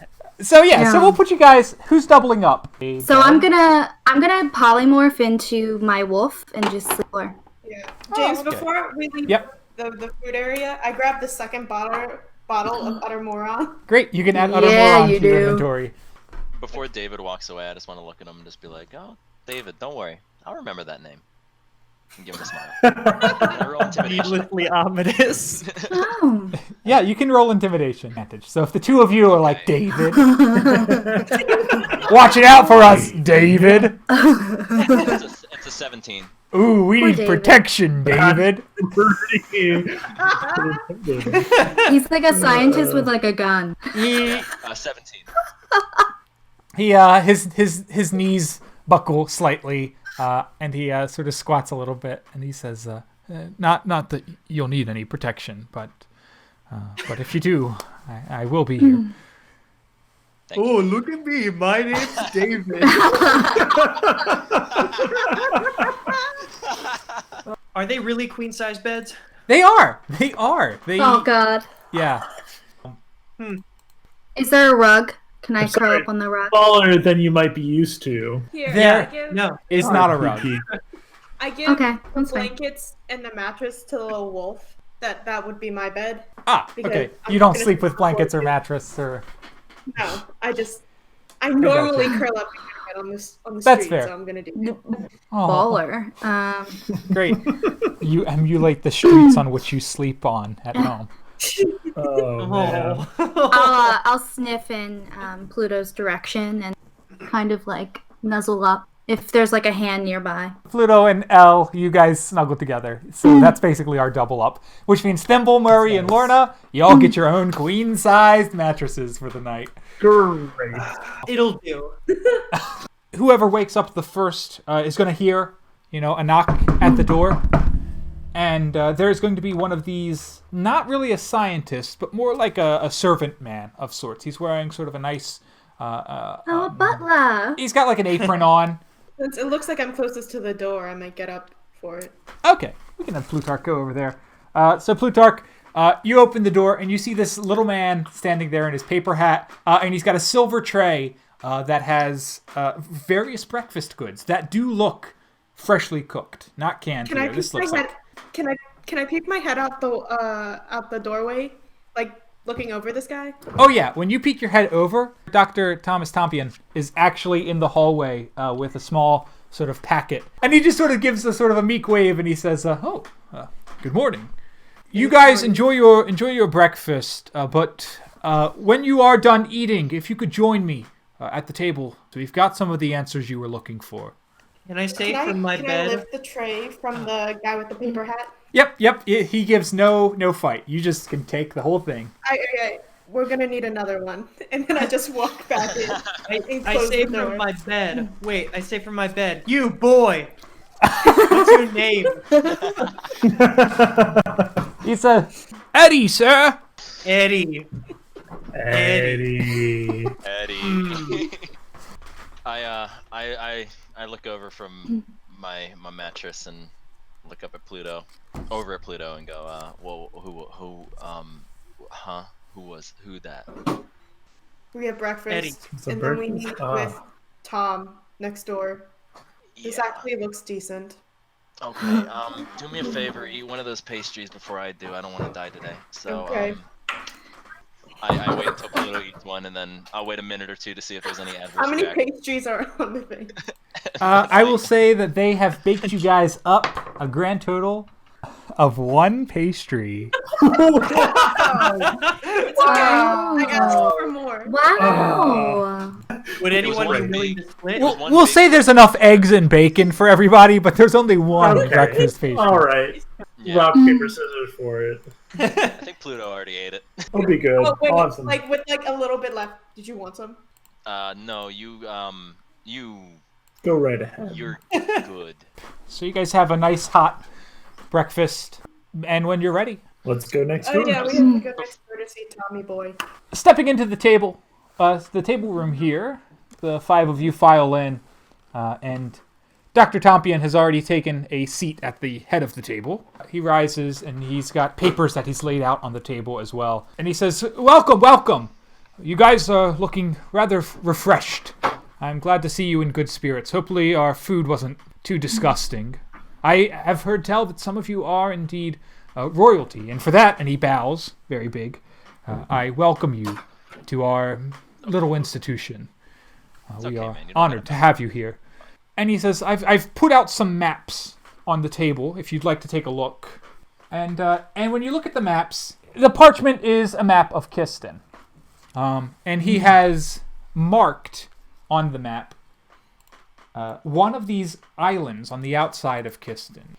So Yeah. so we'll put you guys. Who's doubling up? So I'm gonna polymorph into my wolf and just sleep there. Yeah. James, okay. before we leave Yep. the food area, I grabbed the second bottle of Utter Moron. Great. You can add Utter Yeah, Moron you to your do. inventory. Before David walks away, I just want to look at him and just be like, "Oh, David, don't worry. I'll remember that name." And give him a smile. And roll intimidation. Needlessly ominous. Oh. Yeah, you can roll intimidation advantage. So if the two of you are like, David, watch it out for us, David. It's a 17. Ooh, we Poor need David. protection, David. He's like a scientist with like a gun. 17. His knees buckle slightly, and he sort of squats a little bit, and he says, "Not that you'll need any protection, but if you do, I will be here." Thank you. look at me. My name's David. Are they really queen size beds? They are. They are. Oh God. Yeah. Is there a rug? Can I I'm curl sorry. up on the rug? Smaller than you might be used to. Here, There- I give, No. It's not a rug. I give Okay, the that's fine. blankets and the mattress to the little wolf. That would be my bed. Ah, Because okay. I'm You don't gonna sleep with sleep blankets or with- mattress or. No, I normally curl up on the That's street, fair. so I'm gonna do. Oh, Baller. great. You emulate the streets on which you sleep on at home. Oh, man. I'll sniff in Pluto's direction and kind of like nuzzle up if there's like a hand nearby. Pluto and Elle, you guys snuggle together. So that's basically our double up. Which means Thimble, Murray, and Lorna, you all get your own queen-sized mattresses for the night. Great. It'll do. Whoever wakes up the first is going to hear, a knock at the door. And there's going to be one of these, not really a scientist, but more like a servant man of sorts. He's wearing sort of a nice... A butler. he's got like an apron on. Since it looks like I'm closest to the door, I might get up for it. Okay, we can have Plutarch go over there. So Plutarch, you open the door and you see this little man standing there in his paper hat, and he's got a silver tray that has various breakfast goods that do look freshly cooked, not canned. Can I here. This peek my looks head? like Can I peek my head out the doorway, like looking over this guy? Oh yeah, when you peek your head over, Dr. Thomas Tompion is actually in the hallway with a small sort of packet, and he just sort of gives a sort of a meek wave, and he says, "Good morning. You guys enjoy your breakfast, but when you are done eating, if you could join me at the table, so we've got some of the answers you were looking for." Can I say Can from my I bed? lift the tray from the guy with the paper hat? Yep. He gives no fight. You just can take the whole thing. We're gonna need another one, and then I just walk back in. And I close say the door. from my bed. Wait, I say from my bed. You boy. What's your name? He says, "Eddie, sir." Eddie. Eddie. Eddie. I look over from my mattress and look up at Pluto, and go, well, who that? We have breakfast, Eddie. and then we meet Ah. with Tom next door. This Yeah. actually looks decent. Okay. Do me a favor, eat one of those pastries before I do. I don't want to die today. So Okay. I wait until Pluto eats one, and then I'll wait a minute or two to see if there's any adverse How many reaction. pastries are on the thing? I will say that they have baked you guys up a grand total of one pastry. It's okay. I asked for more. Wow. Would anyone be one willing big- to split? Well, one We'll big- say there's enough eggs and bacon for everybody, but there's only one Okay. breakfast pastry. All right. Yeah. Rock, paper, scissors for it. I think Pluto already ate it. It'll be good. Oh wait, Awesome. like with like a little bit left. Did you want some? No, Go right ahead. you're good. So you guys have a nice hot breakfast, and when you're ready, Let's go next Oh door. yeah, we have to go next door to see Tommy Boy. stepping into the table room here, the five of you file in, and Dr. Tompion has already taken a seat at the head of the table. He rises, and he's got papers that he's laid out on the table as well. And he says, welcome, welcome. You guys are looking rather refreshed. I'm glad to see you in good spirits. Hopefully our food wasn't too disgusting. I have heard tell that some of you are indeed royalty, and for that, and he bows, very big, I welcome you to our little institution. We okay, are man, you don't honored to have you here. And he says, I've put out some maps on the table, if you'd like to take a look. And when you look at the maps, the parchment is a map of Kiston. And he has marked on the map one of these islands on the outside of Kiston.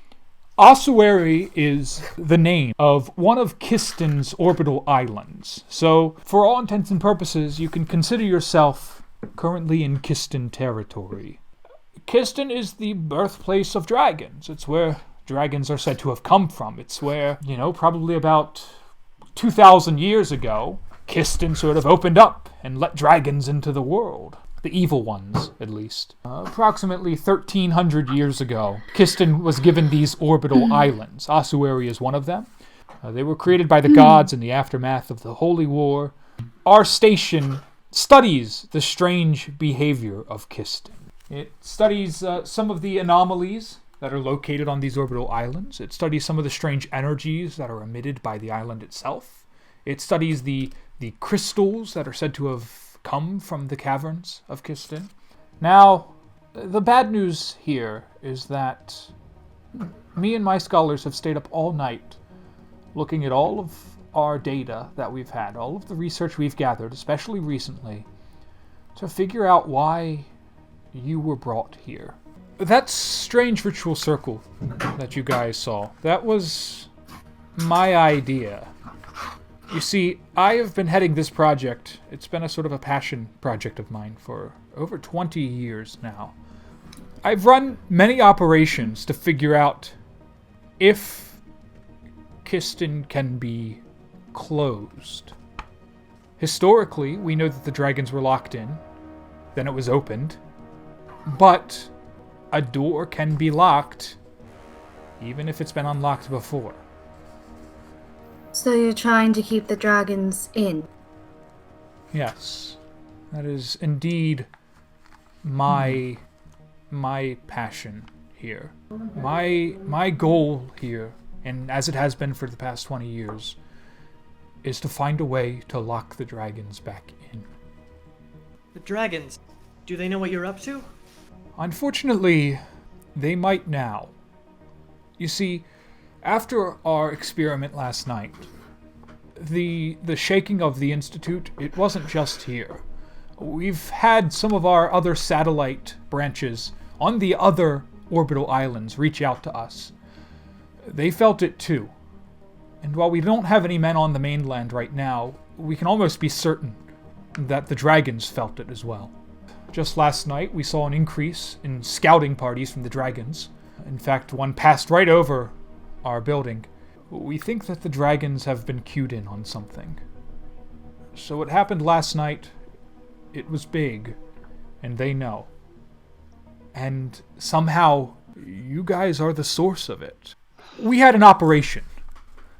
Ossuary is the name of one of Kiston's orbital islands. So, for all intents and purposes, you can consider yourself currently in Kiston territory. Kiston is the birthplace of dragons. It's where dragons are said to have come from. It's where, probably about 2,000 years ago, Kiston sort of opened up and let dragons into the world. The evil ones, at least. Approximately 1,300 years ago, Kiston was given these orbital islands. Ossuary is one of them. They were created by the gods in the aftermath of the Holy War. Our station studies the strange behavior of Kiston. It studies some of the anomalies that are located on these orbital islands. It studies some of the strange energies that are emitted by the island itself. It studies the crystals that are said to have come from the caverns of Kiston. Now, the bad news here is that me and my scholars have stayed up all night looking at all of our data that we've had, all of the research we've gathered, especially recently, to figure out why you were brought here. That strange ritual circle that you guys saw, that was my idea. You see, I have been heading this project. It's been a sort of a passion project of mine for over 20 years now. I've run many operations to figure out if Kiston can be closed. Historically, we know that the dragons were locked in, then it was opened, but a door can be locked even if it's been unlocked before. So you're trying to keep the dragons in? Yes, that is indeed my passion here. My goal here, and as it has been for the past 20 years, is to find a way to lock the dragons back in. The dragons, do they know what you're up to? Unfortunately, they might now. You see, after our experiment last night, the shaking of the Institute, it wasn't just here. We've had some of our other satellite branches on the other orbital islands reach out to us. They felt it too. And while we don't have any men on the mainland right now, we can almost be certain that the dragons felt it as well. Just last night, we saw an increase in scouting parties from the dragons. In fact, one passed right over our building. We think that the dragons have been cued in on something. So what happened last night, it was big, and they know. And somehow, you guys are the source of it. We had an operation.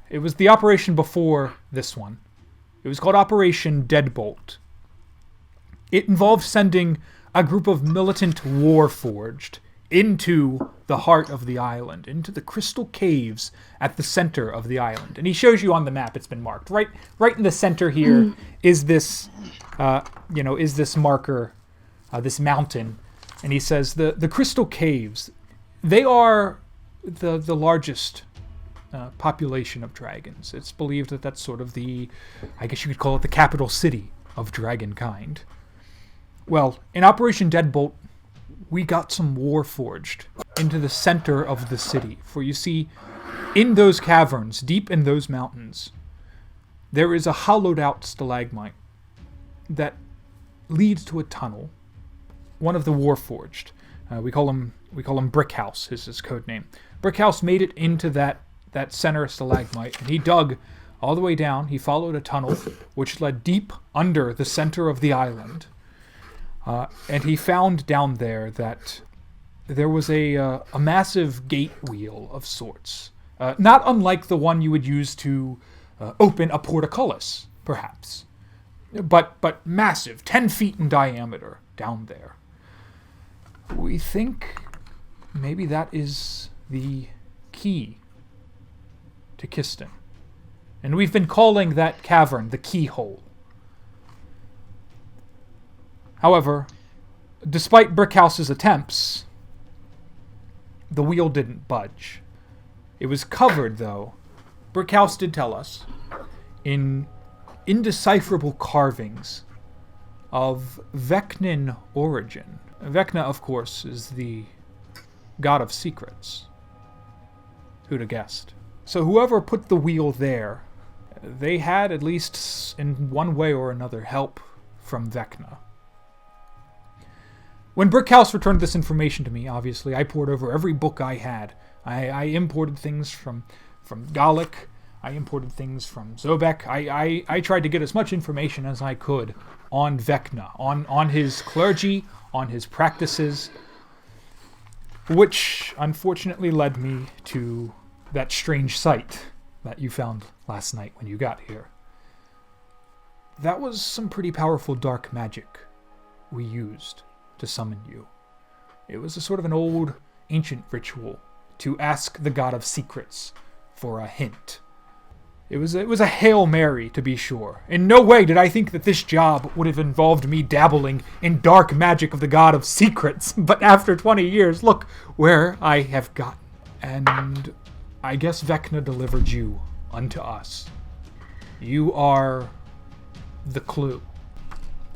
It was the operation before this one. It was called Operation Deadbolt. It involved sending a group of militant Warforged into the heart of the island, into the crystal caves at the center of the island. And he shows you on the map, it's been marked. Right in the center here is this, is this marker, this mountain. And he says the crystal caves, they are the largest population of dragons. It's believed that that's sort of I guess you could call it the capital city of dragonkind. Well, in Operation Deadbolt, we got some war forged into the center of the city. For you see, in those caverns, deep in those mountains, there is a hollowed out stalagmite that leads to a tunnel. One of the Warforged. We call him Brickhouse, is his code name. Brickhouse made it into that center stalagmite, and he dug all the way down. He followed a tunnel which led deep under the center of the island. And he found down there that there was a massive gate wheel of sorts. Not unlike the one you would use to open a portcullis, perhaps. But massive, 10 feet in diameter down there. We think maybe that is the key to Kiston. And we've been calling that cavern the keyhole. However, despite Brickhouse's attempts, the wheel didn't budge. It was covered, though, Brickhouse did tell us, in indecipherable carvings of Vecnan origin. Vecna, of course, is the god of secrets. Who'd have guessed? So whoever put the wheel there, they had, at least in one way or another, help from Vecna. When Brickhouse returned this information to me, obviously, I poured over every book I had. I imported things from Gallic. I imported things from Zobek. I tried to get as much information as I could on Vecna, on his clergy, on his practices, which unfortunately led me to that strange sight that you found last night when you got here. That was some pretty powerful dark magic we used to summon you. It was a sort of an old, ancient ritual to ask the god of secrets for a hint. It was a Hail Mary, to be sure. In no way did I think that this job would have involved me dabbling in dark magic of the god of secrets, but after 20 years, look where I have gotten. And I guess Vecna delivered you unto us. You are the clue.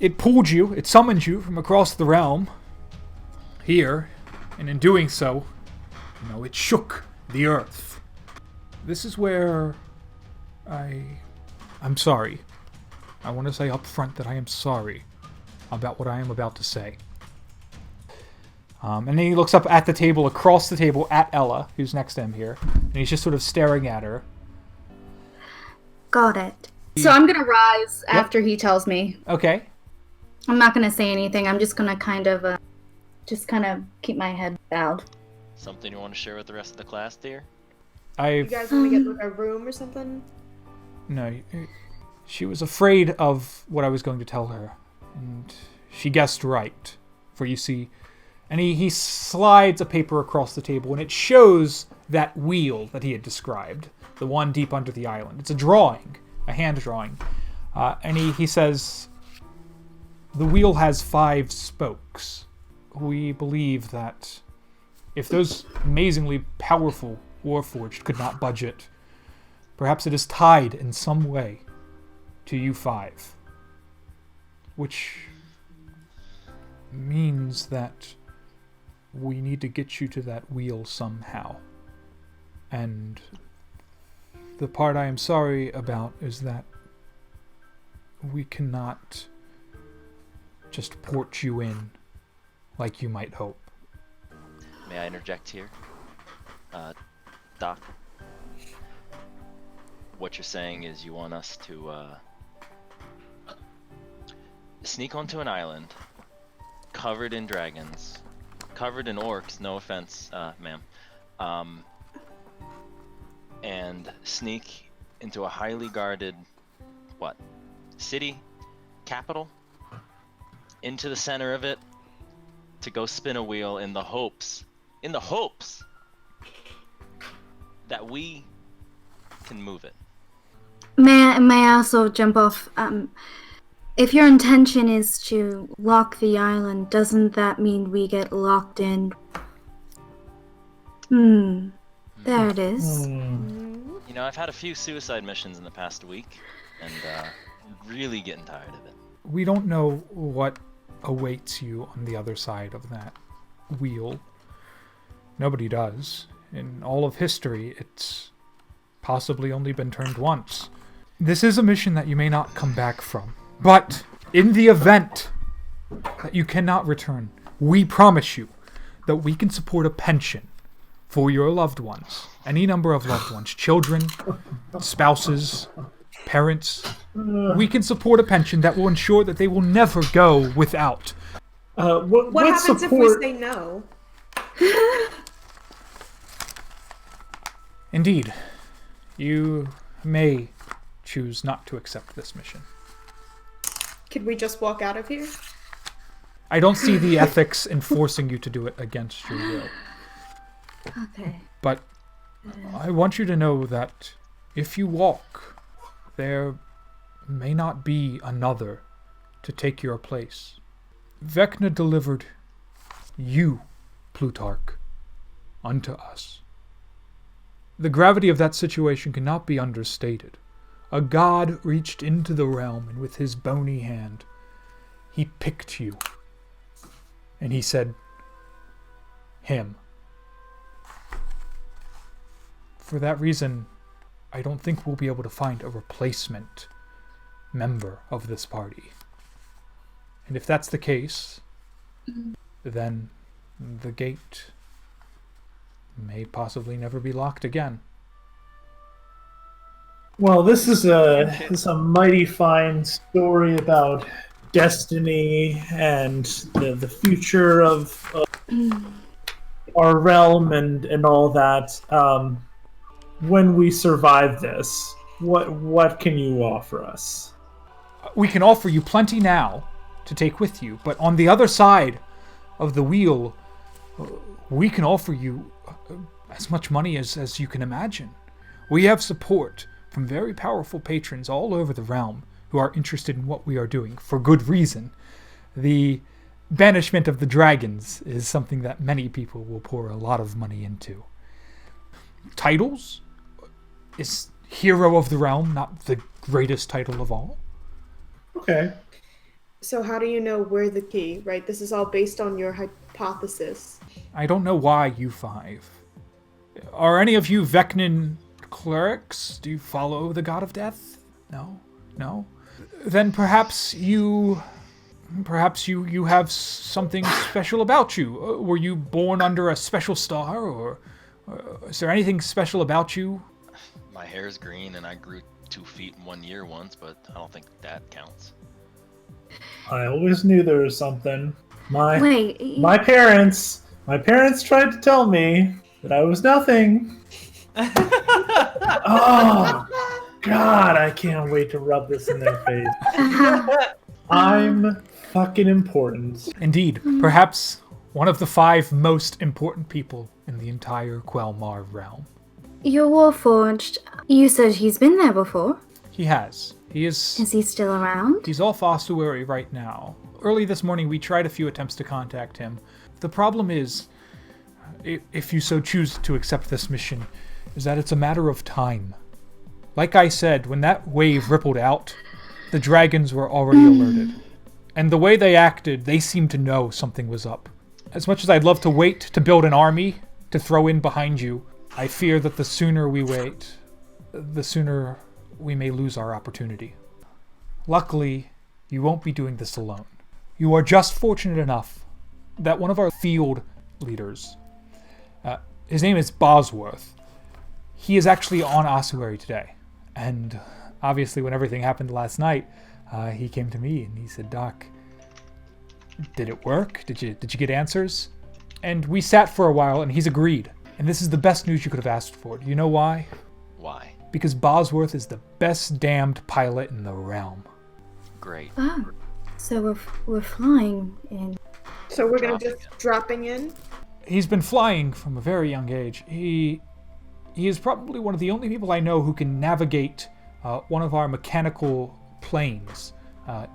It pulled you, it summoned you from across the realm here, and in doing so, it shook the earth. This is where I'm sorry. I want to say up front that I am sorry about what I am about to say. And then he looks up at the table, across the table, at Ella, who's next to him here, and he's just sort of staring at her. Got it. So I'm going to rise after he tells me. Okay. I'm not going to say anything. I'm just going to kind of keep my head bowed. Something you want to share with the rest of the class, dear? You guys want to get like a room or something? No, she was afraid of what I was going to tell her, and she guessed right. For you see, and he slides a paper across the table, and it shows that wheel that he had described, the one deep under the island. It's a drawing, a hand drawing, and he says, the wheel has 5 spokes. We believe that if those amazingly powerful Warforged could not budge it, perhaps it is tied in some way to you 5. Which means that we need to get you to that wheel somehow. And the part I am sorry about is that we cannot just port you in like you might hope. May I interject here? Doc? What you're saying is you want us to sneak onto an island covered in dragons, covered in orcs, no offense, ma'am, and sneak into a highly guarded, city, capital, into the center of it, to go spin a wheel in the hopes that we can move it. May I also jump off? If your intention is to lock the island, doesn't that mean we get locked in? There it is. I've had a few suicide missions in the past week, and really getting tired of it. We don't know what awaits you on the other side of that. wheel. Nobody does. In all of history, it's possibly only been turned once. This is a mission that you may not come back from. But in the event that you cannot return, we promise you that we can support a pension for your loved ones. Any number of loved ones. Children, spouses, parents. We can support a pension that will ensure that they will never go without. What happens if we say no? Indeed. You may choose not to accept this mission. Could we just walk out of here? I don't see the ethics in forcing you to do it against your will. Okay. But I want you to know that if you walk, there may not be another to take your place. Vecna delivered you, Plutarch, unto us. The gravity of that situation cannot be understated. A god reached into the realm, and with his bony hand, he picked you. And he said, him. For that reason, I don't think we'll be able to find a replacement member of this party. And if that's the case, then the gate may possibly never be locked again. Well, this is a mighty fine story about destiny and the future of our realm and all that. When we survive this, what can you offer us? We can offer you plenty now to take with you, but on the other side of the wheel, we can offer you as much money as you can imagine. We have support from very powerful patrons all over the realm who are interested in what we are doing, for good reason. The banishment of the dragons is something that many people will pour a lot of money into. Titles? Is Hero of the Realm not the greatest title of all? Okay. So how do you know we're the key, right? This is all based on your hypothesis. I don't know why you five. Are any of you Vecnan clerics? Do you follow the god of death? No? No? Then perhaps you have something special about you. Were you born under a special star, or is there anything special about you? My hair's green and I grew 2 feet in 1 year once, but I don't think that counts. I always knew there was something. My parents tried to tell me that I was nothing. Oh, God, I can't wait to rub this in their face. I'm fucking important. Indeed, perhaps one of the 5 most important people in the entire Quelmar realm. Your Warforged, you said he's been there before. He has. Is he still around? He's off ossuary right now. Early this morning, we tried a few attempts to contact him. The problem is, if you so choose to accept this mission, is that it's a matter of time. Like I said, when that wave rippled out, the dragons were already alerted. And the way they acted, they seemed to know something was up. As much as I'd love to wait to build an army to throw in behind you, I fear that the sooner we wait, the sooner we may lose our opportunity. Luckily, you won't be doing this alone. You are just fortunate enough that one of our field leaders, his name is Bosworth, he is actually on ossuary today. And obviously when everything happened last night, he came to me and he said, "Doc, did it work? Did you get answers?" And we sat for a while and he's agreed. And this is the best news you could have asked for. Do you know why? Why? Because Bosworth is the best damned pilot in the realm. Great. Oh, so we're flying in. So we're gonna just dropping in? He's been flying from a very young age. He is probably one of the only people I know who can navigate one of our mechanical planes,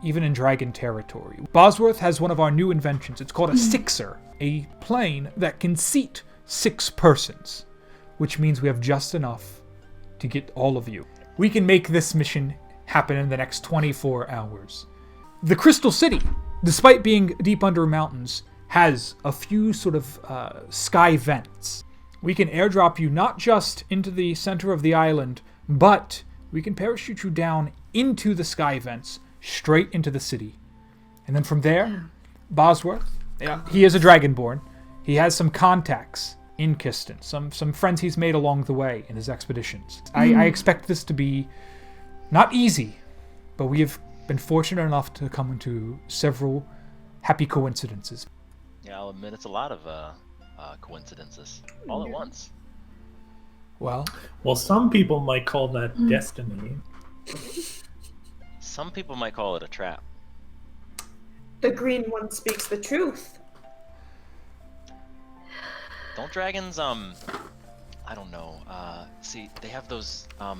even in dragon territory. Bosworth has one of our new inventions. It's called a sixer, a plane that can seat 6 persons, which means we have just enough to get all of you. We can make this mission happen in the next 24 hours. The Crystal City, despite being deep under mountains, has a few sort of sky vents. We can airdrop you not just into the center of the island, but we can parachute you down into the sky vents, straight into the city. And then from there, Bosworth, he is a Dragonborn. He has some contacts in Kiston, some friends he's made along the way in his expeditions. I expect this to be not easy, but we have been fortunate enough to come into several happy coincidences. Yeah, I'll admit it's a lot of coincidences all at once. Well, some people might call that destiny. Some people might call it a trap. The green one speaks the truth. Don't dragons, I don't know, see, they have those, crap,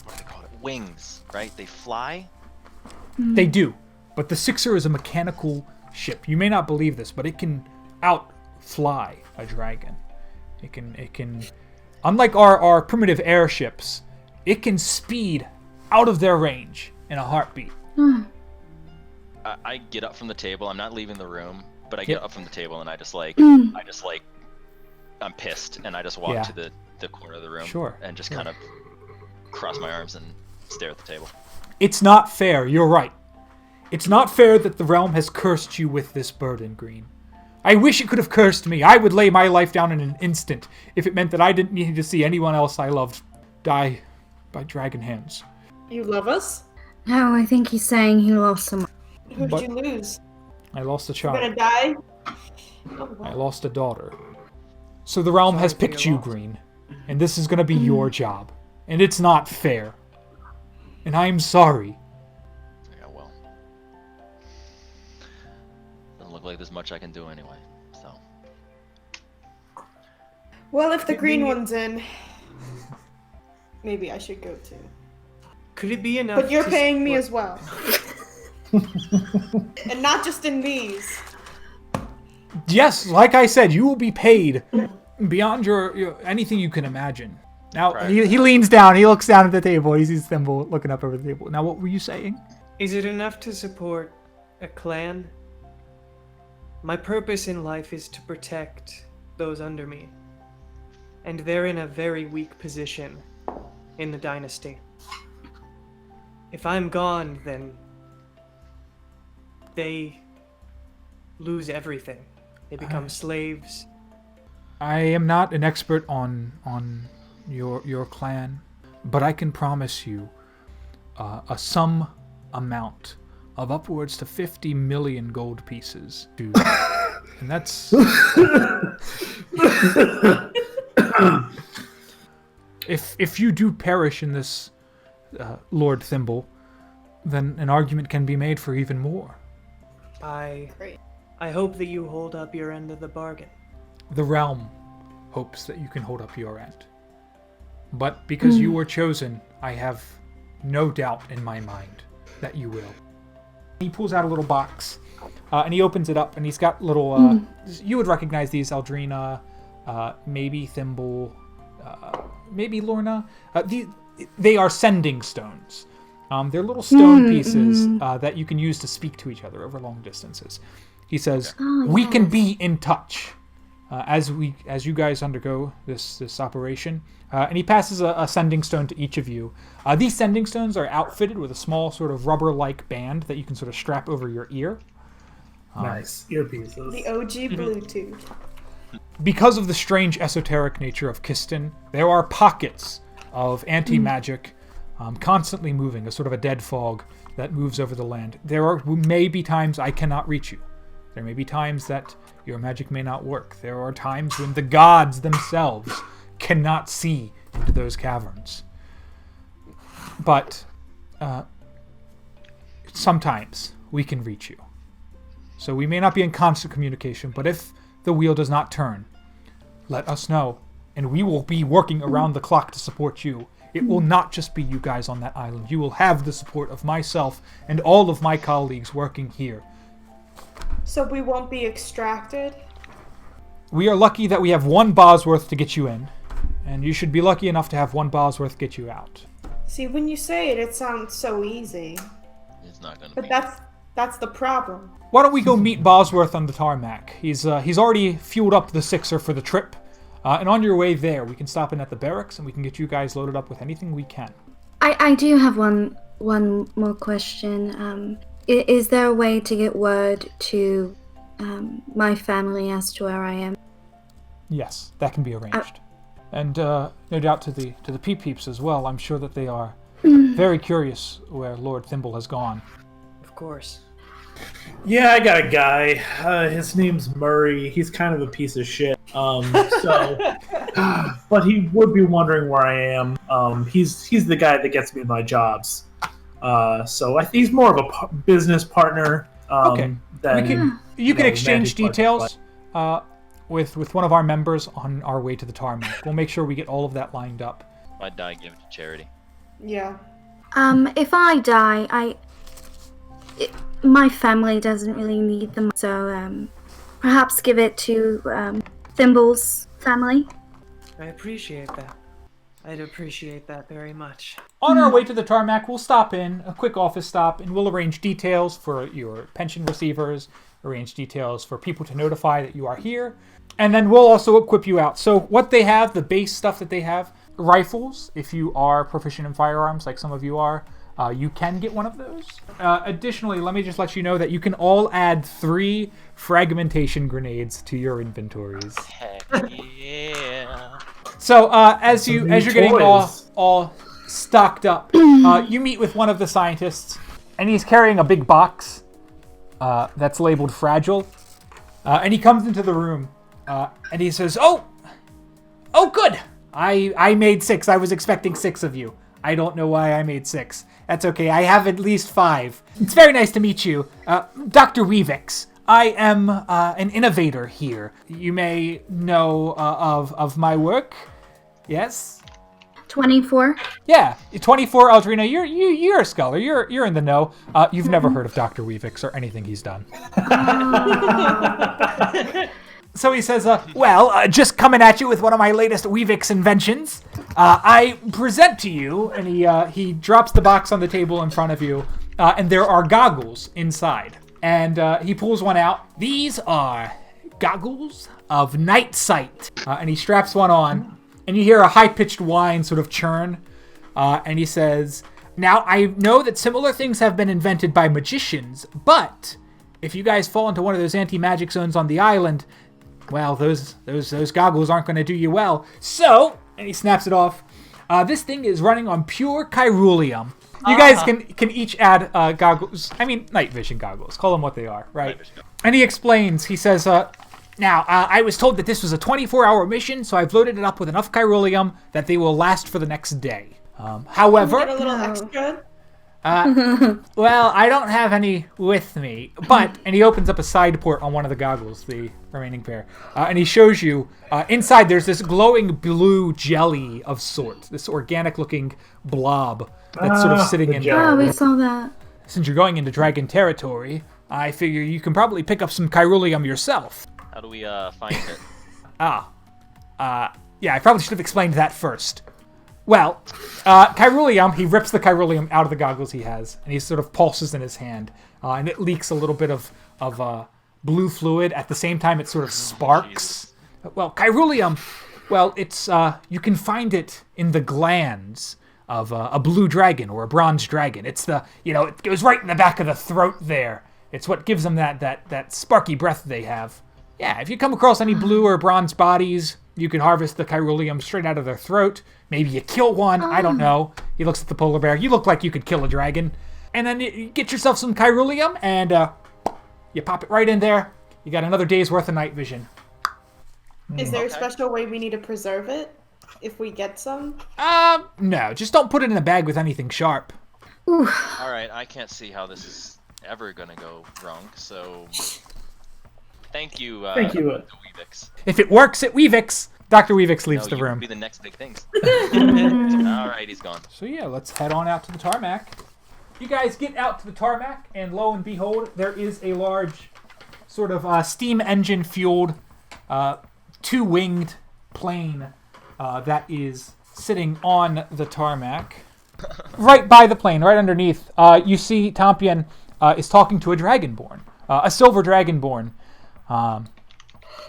what do they call it? Wings, right? They fly? they do. But the Sixer is a mechanical ship. You may not believe this, but it can outfly a dragon. It can, unlike our primitive airships, it can speed out of their range in a heartbeat. I get up from the table. I'm not leaving the room, but I get up from the table and I just like, I'm pissed, and I just walk to the corner of the room and just kind of cross my arms and stare at the table. It's not fair. You're right. It's not fair that the realm has cursed you with this burden, Green. I wish it could have cursed me. I would lay my life down in an instant if it meant that I didn't need to see anyone else I loved die by dragon hands. You love us? No, I think he's saying he lost someone. Who did you lose? I lost a You're child. gonna die? I lost a daughter. So the realm has picked you, Green, and this is going to be your job. And it's not fair. And I'm sorry. Yeah, well. Doesn't look like there's much I can do anyway, so. Well, if the green one's in, maybe I should go too. Could it be enough? But you're paying me as well. And not just in these. Yes, like I said, you will be paid beyond your anything you can imagine. Now, he leans down, he looks down at the table, he sees Thimble looking up over the table. Now, what were you saying? Is it enough to support a clan? My purpose in life is to protect those under me. And they're in a very weak position in the dynasty. If I'm gone, then they lose everything. They become slaves. I am not an expert on your clan, but I can promise you a sum amount of upwards to 50 million gold pieces. And that's... If you do perish in this, Lord Thimble, then an argument can be made for even more. I hope that you hold up your end of the bargain. The realm hopes that you can hold up your end. But because you were chosen, I have no doubt in my mind that you will. He pulls out a little box, and he opens it up, and he's got little, you would recognize these, Aldrina, maybe Thimble, maybe Lorna. They are sending stones. They're little stone pieces that you can use to speak to each other over long distances. He says, "We can be in touch as you guys undergo this operation." And he passes a sending stone to each of you. These sending stones are outfitted with a small sort of rubber-like band that you can sort of strap over your ear. Nice earpieces. The OG Bluetooth. Because of the strange esoteric nature of Kiston, there are pockets of anti-magic constantly moving, a sort of a dead fog that moves over the land. There may be times I cannot reach you. There may be times that your magic may not work. There are times when the gods themselves cannot see into those caverns. But sometimes we can reach you. So we may not be in constant communication, but if the wheel does not turn, let us know, and we will be working around the clock to support you. It will not just be you guys on that island. You will have the support of myself and all of my colleagues working here. So we won't be extracted? We are lucky that we have one Bosworth to get you in, and you should be lucky enough to have one Bosworth get you out. See, when you say it, it sounds so easy. It's not gonna But be. That's the problem. Why don't we go meet Bosworth on the tarmac? He's already fueled up the Sixer for the trip. And on your way there, we can stop in at the barracks and we can get you guys loaded up with anything we can. I do have one more question. Is there a way to get word to my family as to where I am? Yes, that can be arranged. And no doubt to the Peep-Peeps as well. I'm sure that they are very curious where Lord Thimble has gone. Of course. Yeah, I got a guy. His name's Murray. He's kind of a piece of shit. But he would be wondering where I am. He's the guy that gets me my jobs. So he's more of a business partner. Okay. Than, you can exchange romantic details with one of our members on our way to the tarmac. We'll make sure we get all of that lined up. I'd die, give it to charity. Yeah. If I die, my family doesn't really need them, so perhaps give it to Thimble's family. I appreciate that. I'd appreciate that very much. On our way to the tarmac, we'll stop in, a quick office stop, and we'll arrange details for your pension receivers, arrange details for people to notify that you are here, and then we'll also equip you out. So what they have, the base stuff that they have, rifles, if you are proficient in firearms like some of you are, you can get one of those. Additionally, let me just let you know that you can all add 3 fragmentation grenades to your inventories. Heck yeah. So as you're getting toys. all stocked up, you meet with one of the scientists, and he's carrying a big box that's labeled fragile. And he comes into the room, and he says, "Oh, good. I made 6. I was expecting 6 of you. I don't know why I made 6. That's okay. I have at least 5. It's very nice to meet you. Dr. Weavix. I am an innovator here. You may know of my work. Yes? 24. Yeah, 24, Aldrina. You're a scholar. You're in the know. You've never heard of Dr. Weavix or anything he's done. So he says, just coming at you with one of my latest Weavix inventions. I present to you, and he drops the box on the table in front of you, and there are goggles inside. And he pulls one out. These are goggles of night sight. And he straps one on, and you hear a high-pitched whine sort of churn. And he says, "Now, I know that similar things have been invented by magicians, but if you guys fall into one of those anti-magic zones on the island, well, those goggles aren't going to do you well. So," and he snaps it off, "this thing is running on pure Kyrulium. You guys can each add goggles. I mean, night vision goggles. Call them what they are, right?" And he explains. He says, "Now, I was told that this was a 24-hour mission, so I've loaded it up with enough Kyrulium that they will last for the next day. However, Get a little extra. well, I don't have any with me, but," and he opens up a side port on one of the goggles, the remaining pair, and he shows you, inside there's this glowing blue jelly of sorts, this organic-looking blob that's sort of sitting in jelly. there. Oh, we saw that. Since you're going into dragon territory, I figure you can probably pick up some Kyrulium yourself. How do we find it? Yeah, I probably should have explained that first. Well, Kyrulium, he rips the Kyrulium out of the goggles he has, and he sort of pulses in his hand, and it leaks a little bit of blue fluid. At the same time, it sort of sparks. Well, Kyrulium, well, it's you can find it in the glands of a blue dragon or a bronze dragon. It's the, it goes right in the back of the throat there. It's what gives them that sparky breath they have. Yeah, if you come across any blue or bronze bodies, you can harvest the Kyrulium straight out of their throat. Maybe you kill one, I don't know. He looks at the polar bear. You look like you could kill a dragon. And then you get yourself some Kyrulium, and you pop it right in there. You got another day's worth of night vision. Is there a special way we need to preserve it if we get some? No, just don't put it in a bag with anything sharp. Ooh. All right, I can't see how this is ever gonna go wrong. So, thank you. Thank you. Dr. Weavix. If it works at Weavix, Dr. Weavix leaves No, the you room. will be the next big things. All right, he's gone. So yeah, let's head on out to the tarmac. You guys get out to the tarmac, and lo and behold, there is a large sort of steam engine fueled, 2-winged plane that is sitting on the tarmac. Right by the plane, right underneath, you see Tompion is talking to a dragonborn, a silver dragonborn.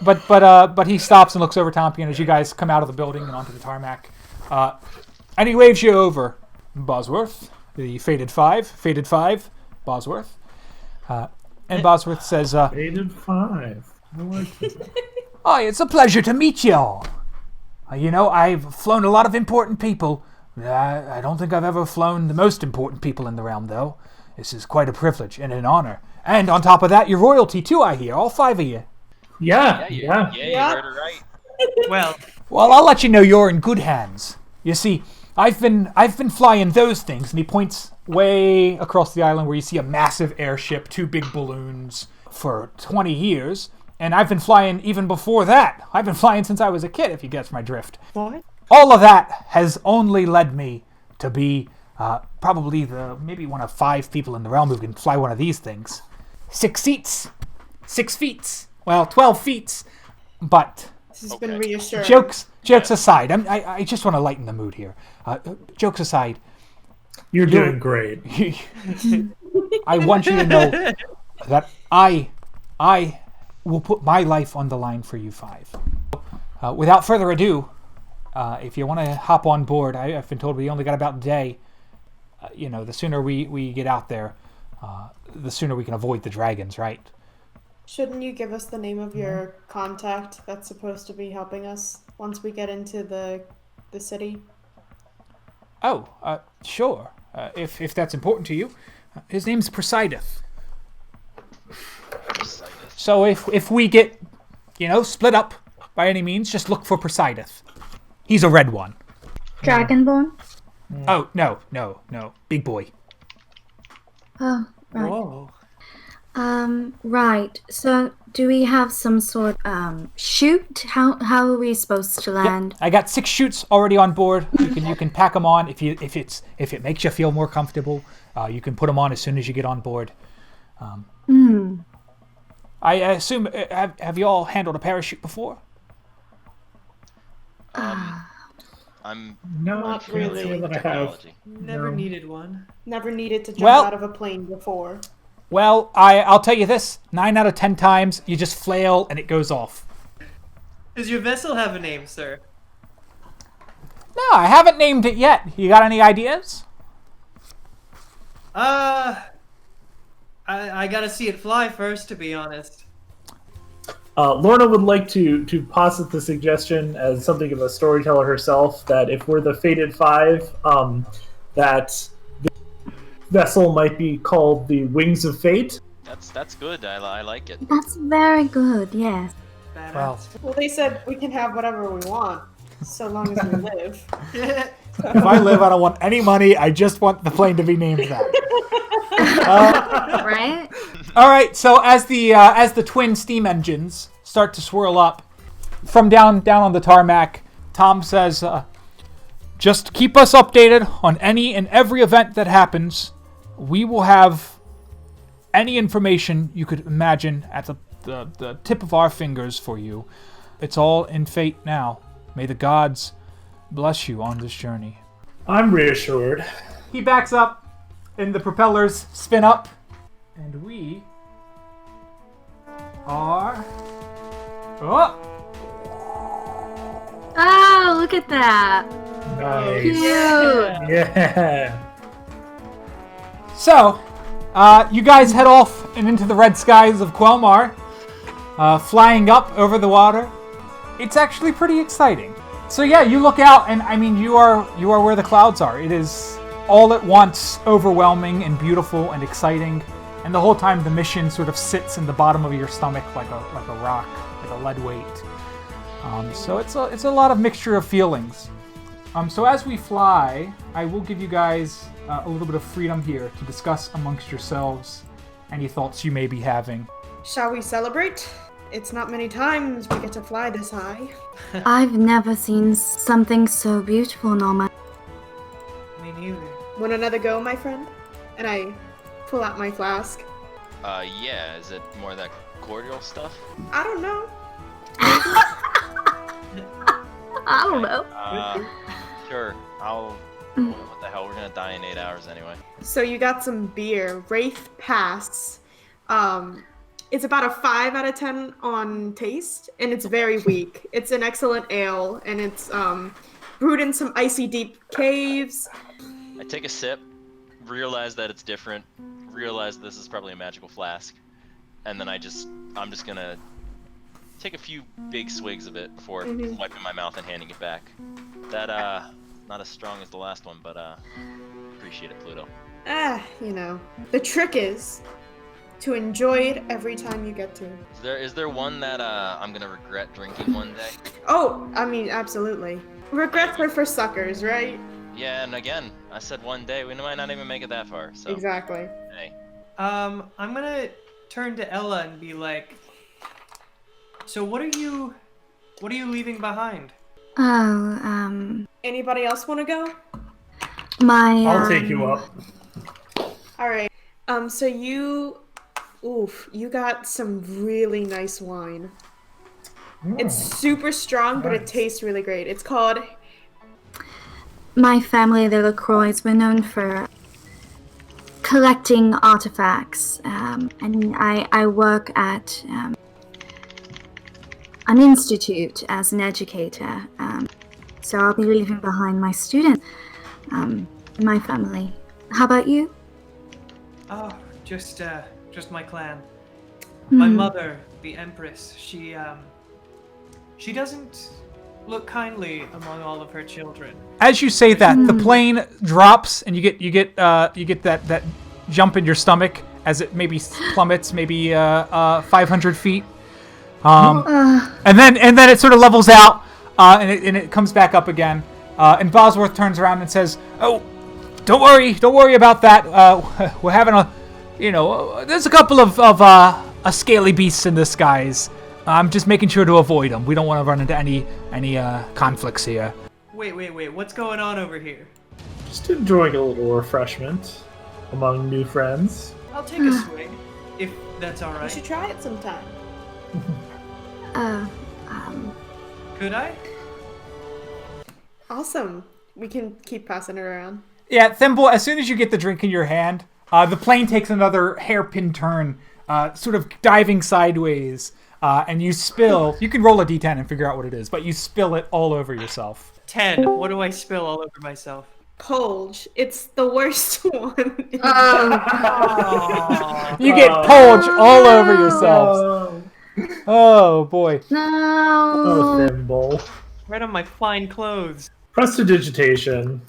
But he stops and looks over Tompion as you guys come out of the building and onto the tarmac. And he waves you over. Bosworth, the Fated Five, Bosworth. And Bosworth says, Fated 5. I like it. "Oh, it's a pleasure to meet you all. I've flown a lot of important people. I don't think I've ever flown the most important people in the realm, though. This is quite a privilege and an honor. And on top of that, your royalty, too, I hear. All 5 of you. Yeah. You heard it right. Well, Well, I'll let you know you're in good hands. You see, I've been flying those things," and he points way across the island where you see a massive airship, 2 big balloons, for 20 years. And I've been flying even before that. I've been flying since I was a kid, if you guess my drift. what? All of that has only led me to be probably maybe one of 5 people in the realm who can fly one of these things. 6 seats. 6 feet. Well, 12 feet. But This has been reassuring. jokes aside, I just want to lighten the mood here. Jokes aside, You're doing great. I want you to know that I will put my life on the line for you 5. Without further ado, if you want to hop on board, I've been told we only got about a day. The sooner we get out there, the sooner we can avoid the dragons, right? Shouldn't you give us the name of your contact that's supposed to be helping us once we get into the city? Oh, sure. If that's important to you. His name's Poseidon. So if we get, split up by any means, just look for Poseidon. He's a red one. Dragonborn? Oh, no. Big boy. Oh, right. Whoa. Right. So, do we have some sort chute? How are we supposed to land? I got 6 chutes already on board. You can pack them on if it makes you feel more comfortable. You can put them on as soon as you get on board. I assume have you all handled a parachute before? I'm No, Not I can't really. say that I have. technology. Never No. needed one. Never needed to jump Well- out of a plane before. Well, I'll tell you this: 9 out of 10 times you just flail and it goes off. Does your vessel have a name, sir? No, I haven't named it yet. You got any ideas? I gotta see it fly first, to be honest. Lorna would like to posit the suggestion as something of a storyteller herself that if we're the Fated 5, that the vessel might be called the Wings of Fate. That's good. I like it. That's very good, yes. Badass. Well, Well, they said we can have whatever we want, so long as we live. if I live, I don't want any money. I just want the plane to be named that. Right? All right. So as the twin steam engines start to swirl up from down on the tarmac, Tom says, "Just keep us updated on any and every event that happens. We will have any information you could imagine at the tip of our fingers for you. It's all in fate now. May the gods bless you on this journey." I'm reassured. He backs up, and the propellers spin up, and we are... Oh! Oh, look at that. Nice. Cute. Yeah. So, you guys head off and into the red skies of Quelmar, flying up over the water. It's actually pretty exciting. So yeah, you look out, and I mean, you are where the clouds are. It is all at once overwhelming and beautiful and exciting, and the whole time the mission sort of sits in the bottom of your stomach like a rock, like a lead weight. So it's a lot of mixture of feelings. So as we fly, I will give you guys a little bit of freedom here to discuss amongst yourselves any thoughts you may be having. Shall we celebrate? It's not many times we get to fly this high. I've never seen something so beautiful in all my... Me neither. Want another go, my friend? And I pull out my flask. Yeah. Is it more of that cordial stuff? I don't know. I don't know. Sure. I'll What the hell? We're gonna die in 8 hours anyway. So you got some beer, Wraith Pass. It's about a 5 out of 10 on taste, and it's very weak. It's an excellent ale, and it's brewed in some icy deep caves. I take a sip, realize that it's different, realize this is probably a magical flask, and then I'm just gonna take a few big swigs of it before wiping my mouth and handing it back. That not as strong as the last one, but appreciate it, Pluto. The trick is to enjoy it every time you get to. Is there one that I'm gonna regret drinking one day? Oh, I mean, absolutely. Regrets are for suckers, right? Yeah, and again, I said one day. We might not even make it that far. So. Exactly. Hey. I'm gonna turn to Ella and be like, so what are you leaving behind? Oh, Anybody else want to go? I'll take you up. All right. So you got some really nice wine. It's super strong, but it tastes really great. It's called... My family, the LaCroix, we're known for collecting artifacts, and I work at an institute as an educator, so I'll be leaving behind my student, my family. How about you? Oh, just my clan. My mother, the Empress, she doesn't look kindly among all of her children. As you say that, the plane drops, and you get that jump in your stomach as it maybe plummets, maybe 500 feet, and then it sort of levels out, and it comes back up again. And Bosworth turns around and says, "Oh, don't worry about that. We're having there's a couple of scaly beasts in the skies. I'm just making sure to avoid them. We don't want to run into any conflicts here." Wait, what's going on over here? Just enjoying a little refreshment among new friends. I'll take a swig, if that's all You right. should try it sometime. Could I? Awesome. We can keep passing it around. Yeah, Thimble, as soon as you get the drink in your hand, the plane takes another hairpin turn, sort of diving sideways, and you spill. You can roll a d10 and figure out what it is, but you spill it all over yourself. 10. What do I spill all over myself? Polge. It's the worst one. You get Polge all over yourselves. Oh, boy. No. Oh, Thimble. Right on my fine clothes. Prestidigitation.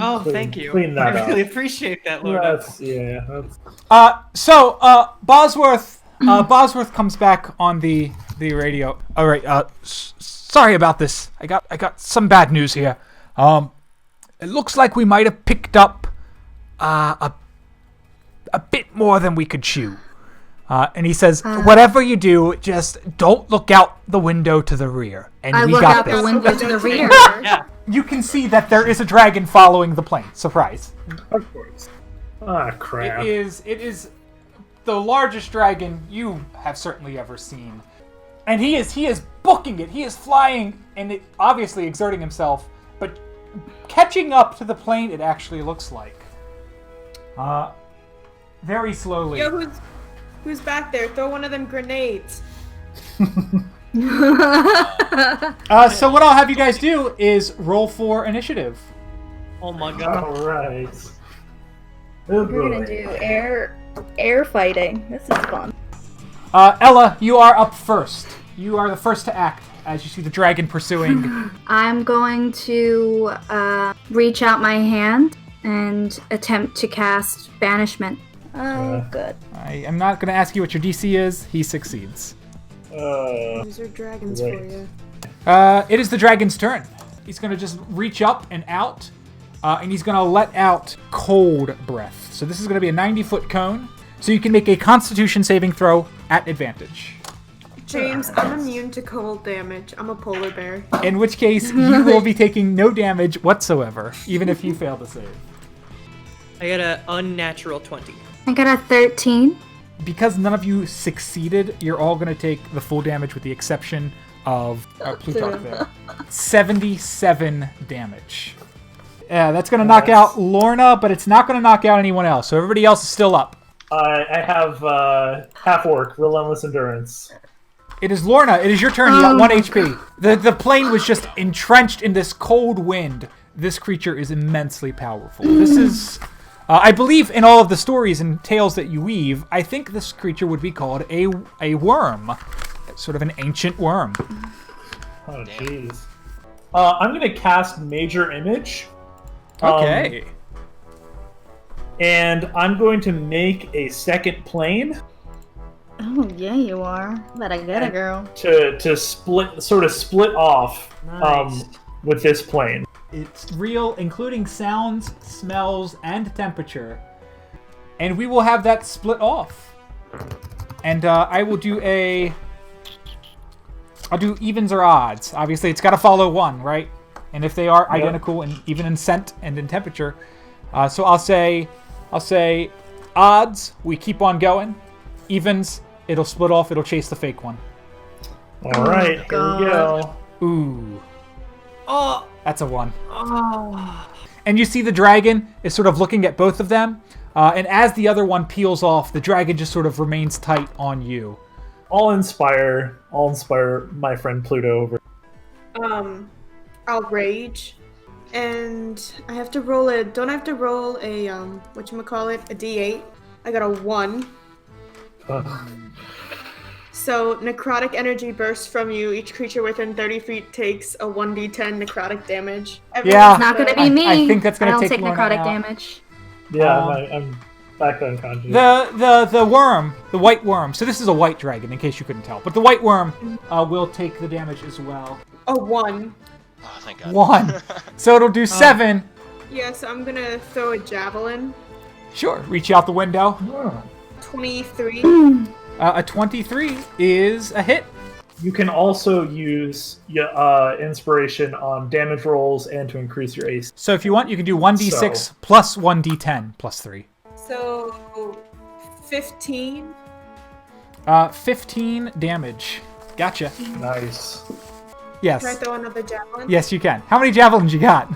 Oh, thank you. Clean that I really up. appreciate that, Lord. That's Bosworth comes back on the radio. All right, sorry about this. I got some bad news here. It looks like we might have picked up a bit more than we could chew. And he says, whatever you do, just don't look out the window to the rear. And I we look got out this. the window to the rear. Yeah. You can see that there is a dragon following the plane. Surprise. of course. Ah, crap. It is the largest dragon you have certainly ever seen. And he is booking it. He is flying and obviously exerting himself, but catching up to the plane, it actually looks like. Very slowly. Yo, who's back there? Throw one of them grenades. So what I'll have you guys do is roll for initiative. Oh my god. All right. Oh, We're gonna do air fighting. This is fun. Ella, you are up first. You are the first to act as you see the dragon pursuing. I'm going to reach out my hand and attempt to cast banishment. Oh, good. I am not going to ask you what your DC is. He succeeds. These are dragons for Right. you. It is the dragon's turn. He's going to just reach up and out, and he's going to let out cold breath. So this is going to be a 90-foot cone. So you can make a Constitution saving throw at advantage. James, I'm immune to cold damage. I'm a polar bear. In which case, you will be taking no damage whatsoever, even if you fail to save. I got an unnatural 20. I got a 13. Because none of you succeeded, you're all going to take the full damage with the exception of Plutarch there. 77 damage. Yeah, that's going to knock out Lorna, but it's not going to knock out anyone else. So everybody else is still up. I have half-orc, Relentless Endurance. It is Lorna. It is your turn. You got 1 HP. The plane was just entrenched in this cold wind. This creature is immensely powerful. This is, I believe, in all of the stories and tales that you weave, I think this creature would be called a worm. Sort of an ancient worm. Oh, jeez. I'm going to cast Major Image. Okay. And I'm going to make a second plane. Oh, yeah, you are. But I get it, girl. To split off Nice. with this plane. It's real, including sounds, smells, and temperature. And we will have that split off. And I will do I'll do evens or odds. Obviously, it's got to follow 1, right? And if they are identical, and even in scent and in temperature. So I'll say odds, we keep on going. Evens, it'll split off, it'll chase the fake one. All right, here we go. Ooh. Oh. That's a 1. Oh. And you see the dragon is sort of looking at both of them. And as the other one peels off, the dragon just sort of remains tight on you. I'll inspire my friend Pluto over. I'll rage, and I have to roll a. Don't I have to roll a whatchamacallit, a D8? I got a 1. Ugh. So necrotic energy bursts from you. Each creature within 30 feet takes a 1d10 necrotic damage. Yeah. It's not gonna be me. I think that's gonna I don't take take Lorna necrotic out. damage. Yeah, I'm back unconscious. The worm, the white worm. So this is a white dragon, in case you couldn't tell. But the white worm will take the damage as well. A 1. Oh, thank God. 1. So it'll do 7. Yeah, so I'm gonna throw a javelin. Sure. Reach out the window. Oh. 23. A 23 is a hit. You can also use inspiration on damage rolls and to increase your AC. So if you want, you can do 1d6 So- plus 1d10 plus 3. So 15. 15 damage. Gotcha. Nice. Yes. Can I throw another javelin? Yes, you can. How many javelins you got?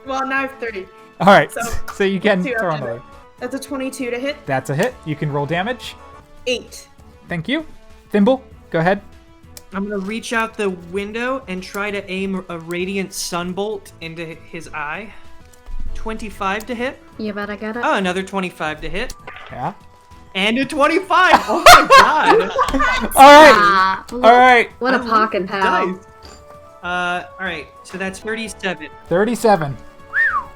Well, now I have 3. All right. So, So you can 2 throw out of another. That's a 22 to hit. That's a hit. You can roll damage. 8. Thank you. Thimble, go ahead. I'm gonna reach out the window and try to aim a radiant sunbolt into his eye. 25 to hit. You better get it. Oh, another 25 to hit. Yeah. And a 25! Oh my god! All right. Ah, All right. What a pocket pal. Nice. Alright, so that's 37. 37. Damn.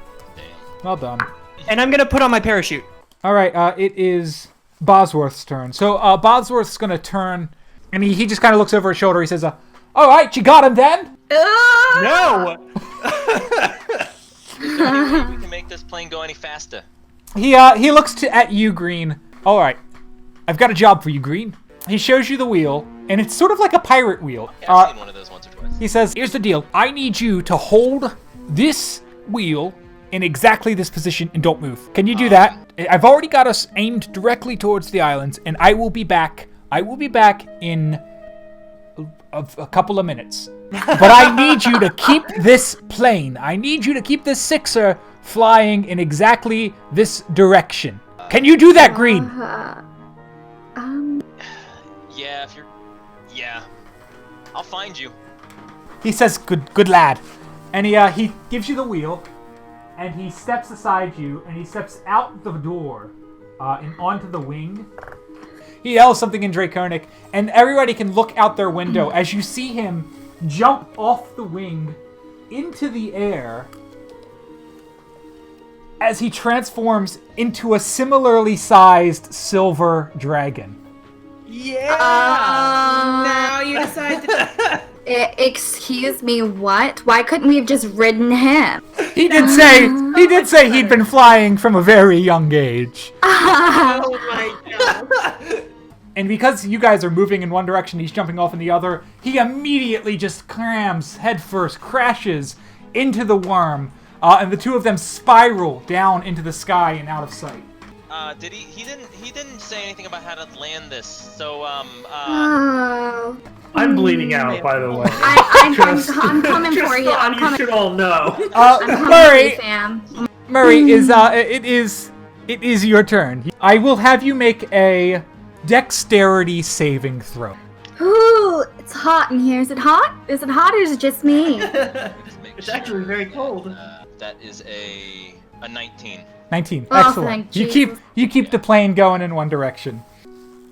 Well done. And I'm gonna put on my parachute. All right. It is Bosworth's turn. So Bosworth's going to turn, and he just kind of looks over his shoulder. He says, all right, you got him then? No! Is there any way we can make this plane go any faster? He looks at you, Green. All right. I've got a job for you, Green. He shows you the wheel, and it's sort of like a pirate wheel. Yeah, I've seen one of those once or twice. He says, here's the deal. I need you to hold this wheel in exactly this position and don't move. Can you do that? I've already got us aimed directly towards the islands, and I will be back. I will be back in a couple of minutes. But I need you to keep this plane. I need you to keep this Sixer flying in exactly this direction. Can you do that, Green? Yeah, if you're... Yeah. I'll find you. He says, good lad. And he gives you the wheel, and he steps aside you, and he steps out the door and onto the wing. He yells something in Draconic, and everybody can look out their window as you see him jump off the wing into the air as he transforms into a similarly sized silver dragon. Yeah! Now you decide to... Excuse me, what? Why couldn't we have just ridden him? He did say he'd been flying from a very young age. Oh my god. And because you guys are moving in one direction, he's jumping off in the other, he immediately just crams headfirst, crashes into the worm, and the two of them spiral down into the sky and out of sight. Did he didn't say anything about how to land this, so, Oh. I'm bleeding out, by the way. I'm coming Just for you. thought I'm you coming. should all know. I'm coming for Murray, you, fam. Murray it is your turn. I will have you make a dexterity saving throw. Ooh, it's hot in here. Is it hot? Is it hot or is it just me? Just make It's sure actually very cold. that is a 19. 19. Oh, Excellent. thank You keep the plane going in one direction.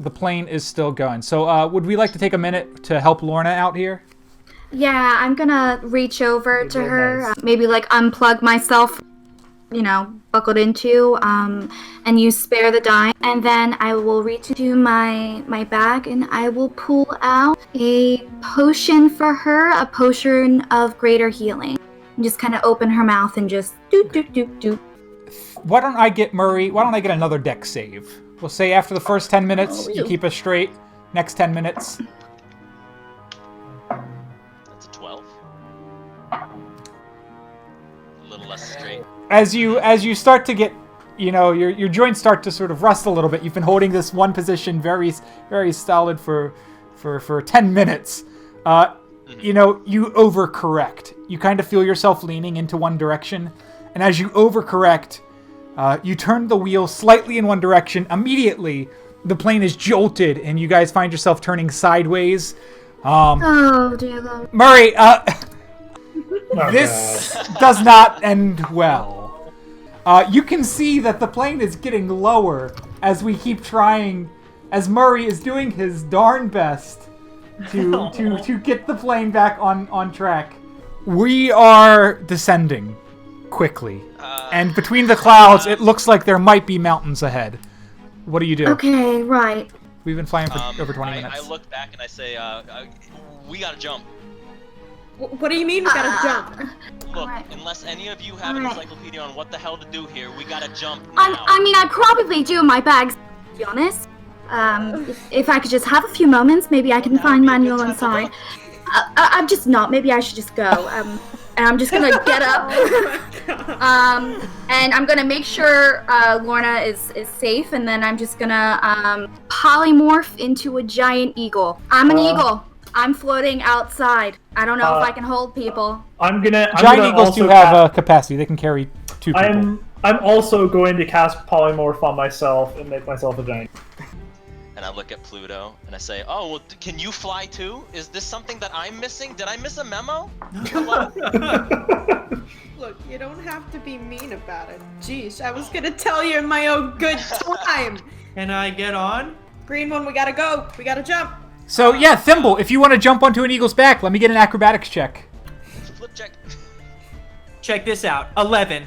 The plane is still going. So, would we like to take a minute to help Lorna out here? Yeah, I'm gonna reach over to very her, nice. maybe like unplug myself, buckled into, and use spare the dime. And then I will reach into my bag and I will pull out a potion for her, a potion of greater healing. And just kind of open her mouth and just doop, doop, doop, doop. Why don't I get another dex save? We'll say after the first 10 minutes, you keep us straight. Next 10 minutes. That's a 12. A little less straight. As you start to get, your joints start to sort of rust a little bit. You've been holding this one position very, very solid for 10 minutes. You overcorrect. You kind of feel yourself leaning into one direction, and as you overcorrect, you turn the wheel slightly in one direction. Immediately, the plane is jolted, and you guys find yourself turning sideways. Oh, dear Lord. Murray, Oh, this does not end well. You can see that the plane is getting lower as we keep trying, as Murray is doing his darn best to get the plane back on track. We are descending quickly. And between the clouds, it looks like there might be mountains ahead. What do you do? Okay, right. We've been flying for over 20 minutes. I look back and I say, we gotta jump. What do you mean we gotta jump? Look, Alright. unless any of you have an Alright. encyclopedia on what the hell to do here, we gotta jump now. I probably do in my bags, to be honest. If I could just have a few moments, maybe I can That would find be a good manual time to inside. look. I'm just not. Maybe I should just go. And I'm just gonna get up. And I'm gonna make sure Lorna is safe, and then I'm just gonna polymorph into a giant eagle. I'm an eagle. I'm floating outside. I don't know if I can hold people. I'm Giant gonna eagles also do have capacity. They can carry 2 people. I'm also going to cast polymorph on myself and make myself a giant. And I look at Pluto and I say, oh, well, can you fly too? Is this something that I'm missing? Did I miss a memo? Look, you don't have to be mean about it. Jeez, I was gonna tell you in my own good time. Can I get on? Green one, we gotta go. We gotta jump. So yeah, Thimble, if you want to jump onto an eagle's back, let me get an acrobatics check. Flip check. Check this out. 11.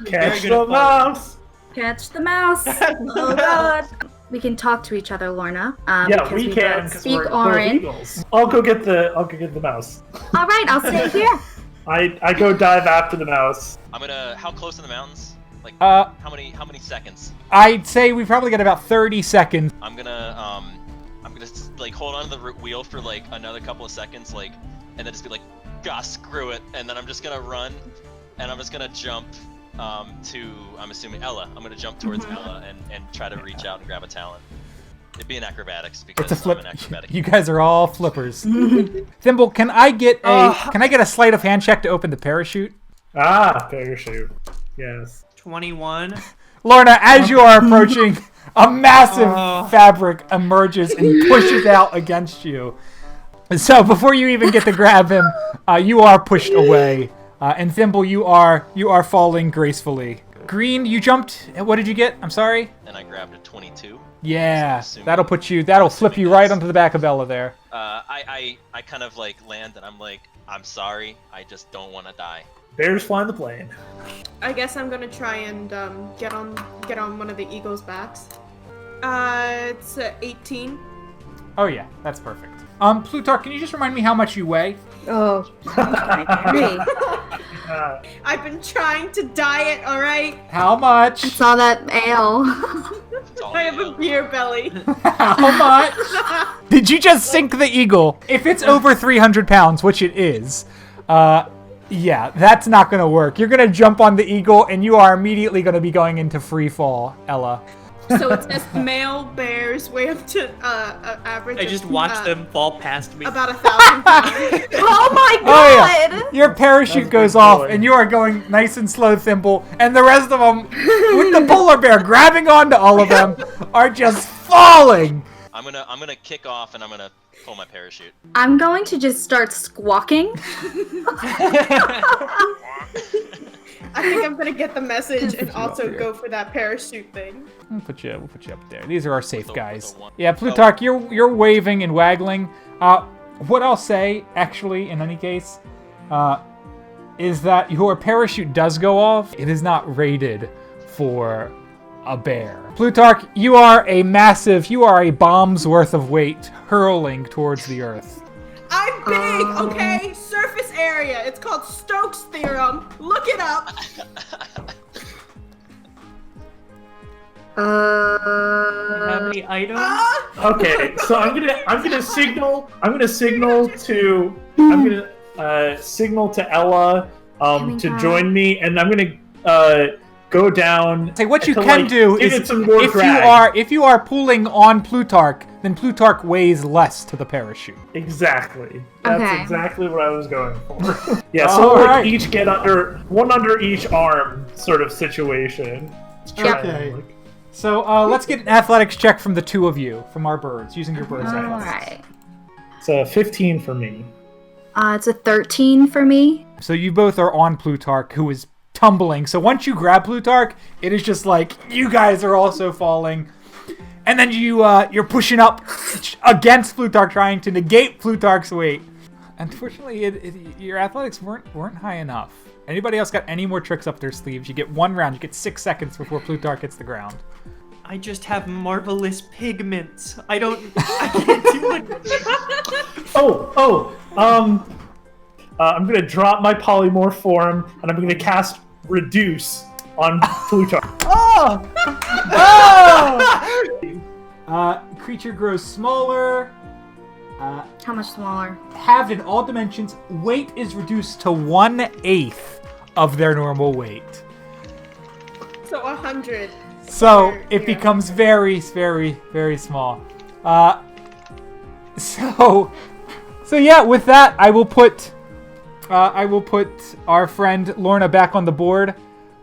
Catch good the at mouse. Catch the mouse. Oh God. We can talk to each other, Lorna. Yeah, because we can both because speak we're both Orin. eagles. I'll go get the mouse. All right, I'll stay here. I go dive after the mouse. How close to the mountains? Like, Uh, how many seconds? I'd say we probably got about 30 seconds. I'm gonna like hold on to the wheel for like another couple of seconds, like, and then just be like, "Gosh, screw it!" And then I'm just gonna run, and I'm just gonna jump to, I'm assuming Ella. I'm gonna jump towards Ella and try to reach out and grab a talent. It'd be an acrobatics because It's a flip. I'm an acrobatic. You guys are all flippers. Thimble, can I get a sleight of hand check to open the parachute? Ah, parachute. Yes. 21. Lorna, as you are approaching, a massive fabric emerges and pushes out against you. So before you even get to grab him, you are pushed away. And Thimble, you are falling gracefully. Green, you jumped. What did you get? I'm sorry. And I grabbed a 22. Yeah, So I'm that'll flip you assuming right that's- onto the back of Ella there. I kind of like land and I'm like, I'm sorry, I just don't want to die. Bears flying the plane. I guess I'm gonna try and get on one of the eagle's backs. It's 18. Oh yeah, that's perfect. Plutarch, can you just remind me how much you weigh? Oh, great. I've been trying to diet, all right? How much? Saw that ale. It's all I have you a know. beer belly. How much? Did you just sink the eagle? If it's over 300 pounds, which it is, yeah, that's not going to work. You're going to jump on the eagle, and you are immediately going to be going into free fall, Ella. So it says male bears weigh up to average. I just watched them fall past me. About 1,000 pounds. Oh my Oh god! yeah, your parachute goes off, and you are going nice and slow, Thimble, and the rest of them, with the polar bear grabbing onto all of them, are just falling. I'm gonna kick off and I'm gonna pull my parachute. I'm going to just start squawking. I think I'm gonna get the message and you also up here. go for that parachute thing. We'll put you up there. These are our safe With guys. the one- Yeah, Plutarch, you're waving and waggling. What I'll say, actually, in any case, is that your parachute does go off. It is not rated for a bear. Plutarch, you are a bomb's worth of weight hurling towards the earth. I'm big, okay? Surface area. It's called Stokes' theorem. Look it up. How many items? Okay, so I'm gonna signal to Ella to God. join me, and I'm gonna go down. Say what you to, can like, do give is it some more if drag. you are pulling on Plutarch, then Plutarch weighs less to the parachute. Exactly. That's Okay. exactly what I was going for. Yeah, so we'll Alright. each get one under each arm sort of situation. Let's try Okay. and, like- So let's get an athletics check from the two of you, from our birds, using your birds' athletics. Alright. It's a 15 for me. It's a 13 for me. So you both are on Plutarch, who is tumbling. So once you grab Plutarch, it is just like you guys are also falling, and then you're pushing up against Plutarch, trying to negate Plutarch's weight. Unfortunately, your athletics weren't high enough. Anybody else got any more tricks up their sleeves? You get one round. You get 6 seconds before Plutarch hits the ground. I just have marvelous pigments. I can't do it. I'm gonna drop my polymorph form, and I'm gonna cast Reduce on Plutarch. Creature grows smaller. How much smaller? Halved in all dimensions. Weight is reduced to 1/8 of their normal weight. So 100. So it Yeah. becomes very, very, very small. So yeah. With that, I will put our friend Lorna back on the board,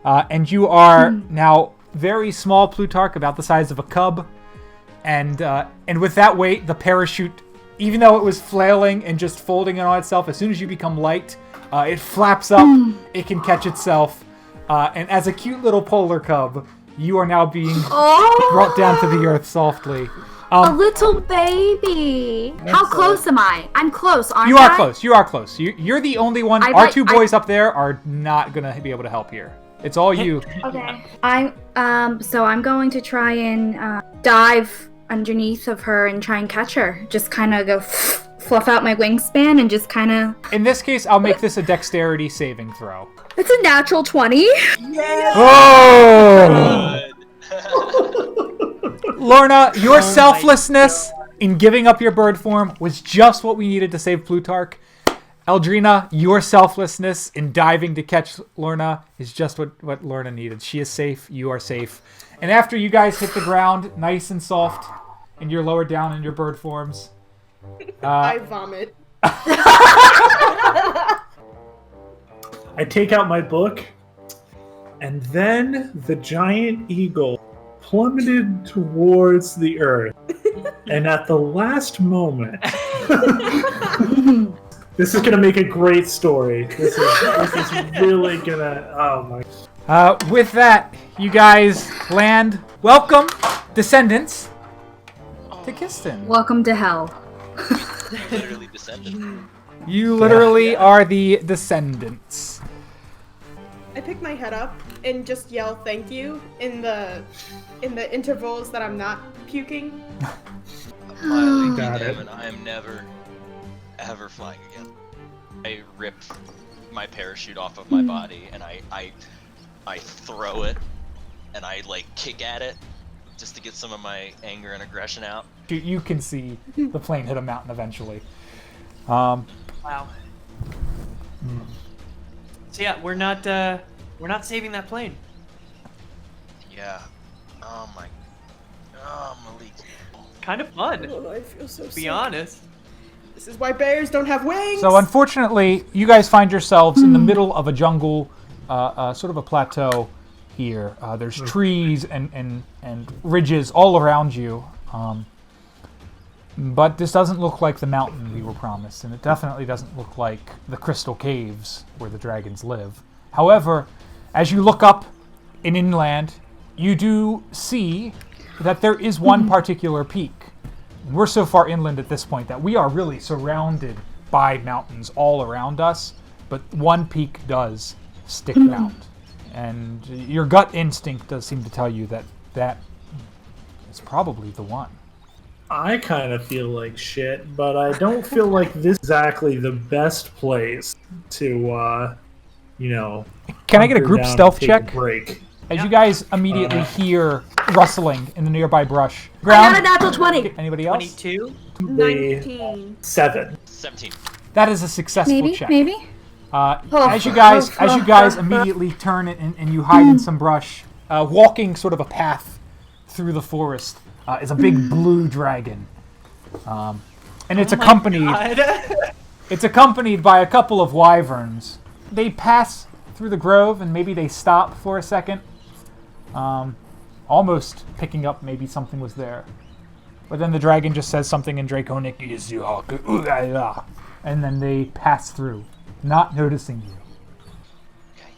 and you are now very small, Plutarch, about the size of a cub, and with that weight, the parachute, even though it was flailing and just folding in on itself, as soon as you become light, it flaps up. It can catch itself, and as a cute little polar cub, you are now being brought down to the earth softly. A little baby. How close am I? I'm close, aren't I? You are close. You are close. You're the only one. I Our bet- two boys up there are not gonna be able to help here. It's all you. Okay. So I'm going to try and dive underneath of her and try and catch her. Just kind of go fluff out my wingspan and just kind of. In this case, I'll make this a dexterity saving throw. It's a natural 20. Oh! Lorna, your selflessness in giving up your bird form was just what we needed to save Plutarch. Eldrina, your selflessness in diving to catch Lorna is just what Lorna needed. She is safe. You are safe. And after you guys hit the ground, nice and soft, and you're lowered down in your bird forms. I vomit. I take out my book, and then the giant eagle plummeted towards the earth. And at the last moment, this is gonna make a great story. This is really gonna. Oh my. With that, you guys land. Welcome, Descendants, to Kiston. Welcome to hell. Literally descended. You literally are the Descendants. I pick my head up and just yell thank you in the intervals that I'm not puking. Mildly Got it. demon, I am never, ever flying again. I rip my parachute off of my body and I throw it and I like kick at it just to get some of my anger and aggression out. You can see the plane hit a mountain eventually. Wow. So yeah, we're not saving that plane. Yeah. Oh my Oh, Malik. Kind of fun, Oh, I feel so to be sick. honest. This is why bears don't have wings. So unfortunately, you guys find yourselves in the middle of a jungle, sort of a plateau here. There's trees and ridges all around you. But this doesn't look like the mountain we were promised, and it definitely doesn't look like the crystal caves where the dragons live. However, as you look up in inland, you do see that there is one particular peak. We're so far inland at this point that we are really surrounded by mountains all around us, but one peak does stick out. And your gut instinct does seem to tell you that that is probably the one. I kind of feel like shit, but I don't feel like this is exactly the best place to, Can I get a hunker group down stealth and take check? a break. As you guys immediately hear rustling in the nearby brush. I got a Ground. natural 20. Anybody else? 22? 19. 7. 17. That is a successful Maybe, check. maybe. As you guys immediately turn and you hide in some brush, walking sort of a path through the forest is a big blue dragon, and it's accompanied. It's accompanied by a couple of wyverns. They pass through the grove and maybe they stop for a second, almost picking up maybe something was there. But then the dragon just says something in Draconic, and then they pass through, not noticing you. Okay.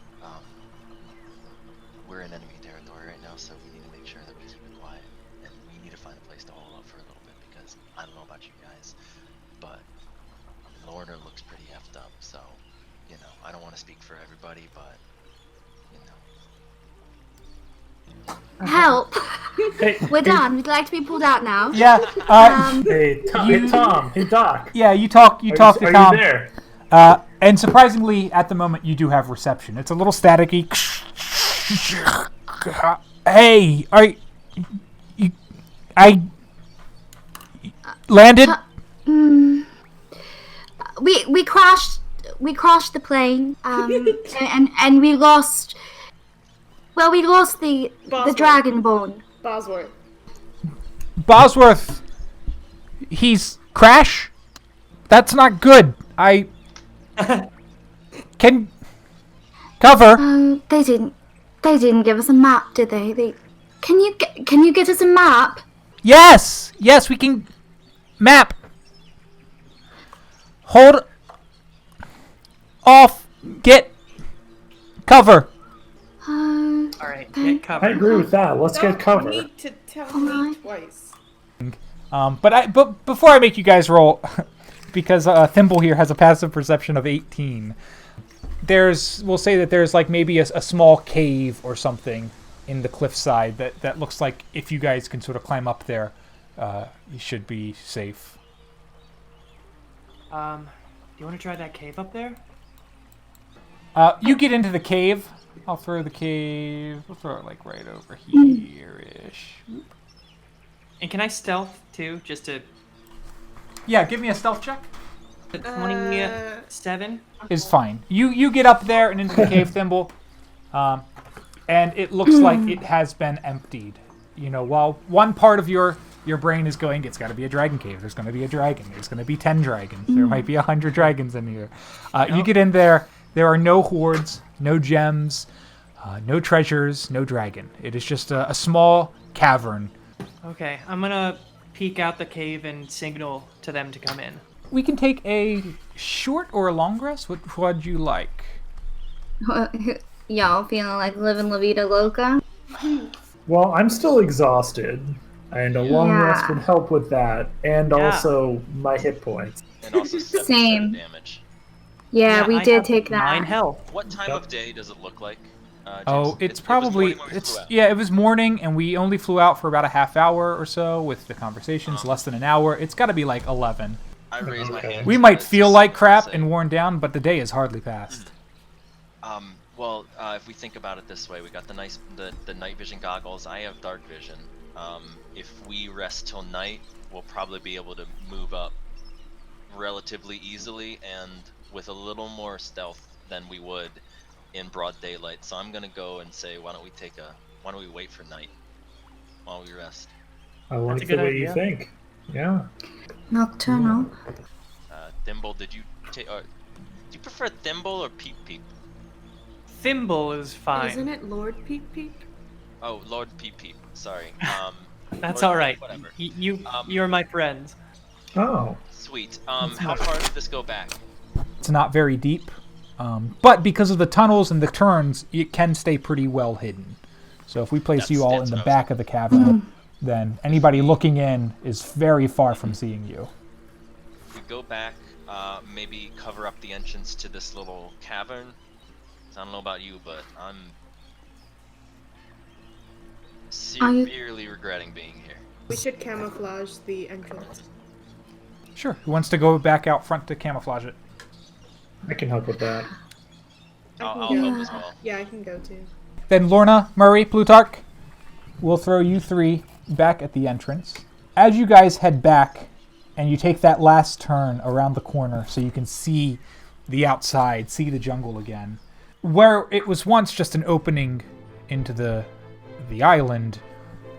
We're in enemy territory right now, so we need to make sure that we keep it quiet, and we need to find a place to hold up for a little bit because I don't know about you guys, but Lorner looks pretty effed up. So, I don't want to speak for everybody, but Help. Hey, We're done. We'd like to be pulled out now. Yeah. Hey, Tom. Hey, Doc. Yeah. You talk to Tom. Are you there? And surprisingly, at the moment, you do have reception. It's a little staticky. Hey, I landed. We crashed the plane. And we lost. Well, we lost the Bosworth. dragon bone. Bosworth. Bosworth. He's crash. That's not good. I can cover. They didn't give us a map, did they? Can you get us a map? Yes, we can map. Hold off. Get cover. Alright, get covered. I agree with that. Let's get cover. You need to tell me twice. But before I make you guys roll, because Thimble here has a passive perception of 18. We'll say that there's like maybe a small cave or something in the cliffside that looks like if you guys can sort of climb up there, you should be safe. Do you want to try that cave up there? You get into the cave. I'll throw the cave. We'll throw it like right over here-ish. And can I stealth too, just to... Yeah, give me a stealth check. 27? Is fine. You get up there and into the cave, Thimble, and it looks like it has been emptied. While one part of your brain is going, it's got to be a dragon cave. There's going to be a dragon. There's going to be 10 dragons. There might be 100 dragons in here. You get in there. There are no hoards, no gems, no treasures, no dragon. It is just a small cavern. Okay, I'm gonna peek out the cave and signal to them to come in. We can take a short or a long rest. What would you like? Y'all feeling like living La Vida Loca? Well, I'm still exhausted, and a long rest would help with that, and also my hit points. and also 7% Same. damage. Yeah, we I did have take 9 that. health. What time of day does it look like? James? Oh, it's It was probably morning when we flew out. it was morning, and we only flew out for about a half hour or so with the conversations, less than an hour. It's got to be like 11. I raised my hand. We to might you guys feel just like to crap say- and worn down, but the day is hardly passed. Well, if we think about it this way, we got the night vision goggles. I have dark vision. If we rest till night, we'll probably be able to move up relatively easily and with a little more stealth than we would in broad daylight. So I'm gonna go and say, why don't we wait for night while we rest? I like a the good way idea. you think. Yeah. Nocturnal. Thimble, did you do you prefer Thimble or Peep Peep? Thimble is fine. Isn't it Lord Peep Peep? Oh, Lord Peep Peep. Sorry. That's or all right. Whatever. You're my friend. Oh. Sweet. How far did this go back? It's not very deep, but because of the tunnels and the turns, it can stay pretty well hidden. So if we place you all in the back of the cavern, then anybody looking in is very far from seeing you. We go back, maybe cover up the entrance to this little cavern. I don't know about you, but I'm severely regretting being here. We should camouflage the entrance. Sure. Who wants to go back out front to camouflage it? I can help with that. I'll help as well. Yeah, I can go too. Then Lorna, Murray, Plutarch, we'll throw you three back at the entrance. As you guys head back, and you take that last turn around the corner so you can see the outside, see the jungle again, where it was once just an opening into the island,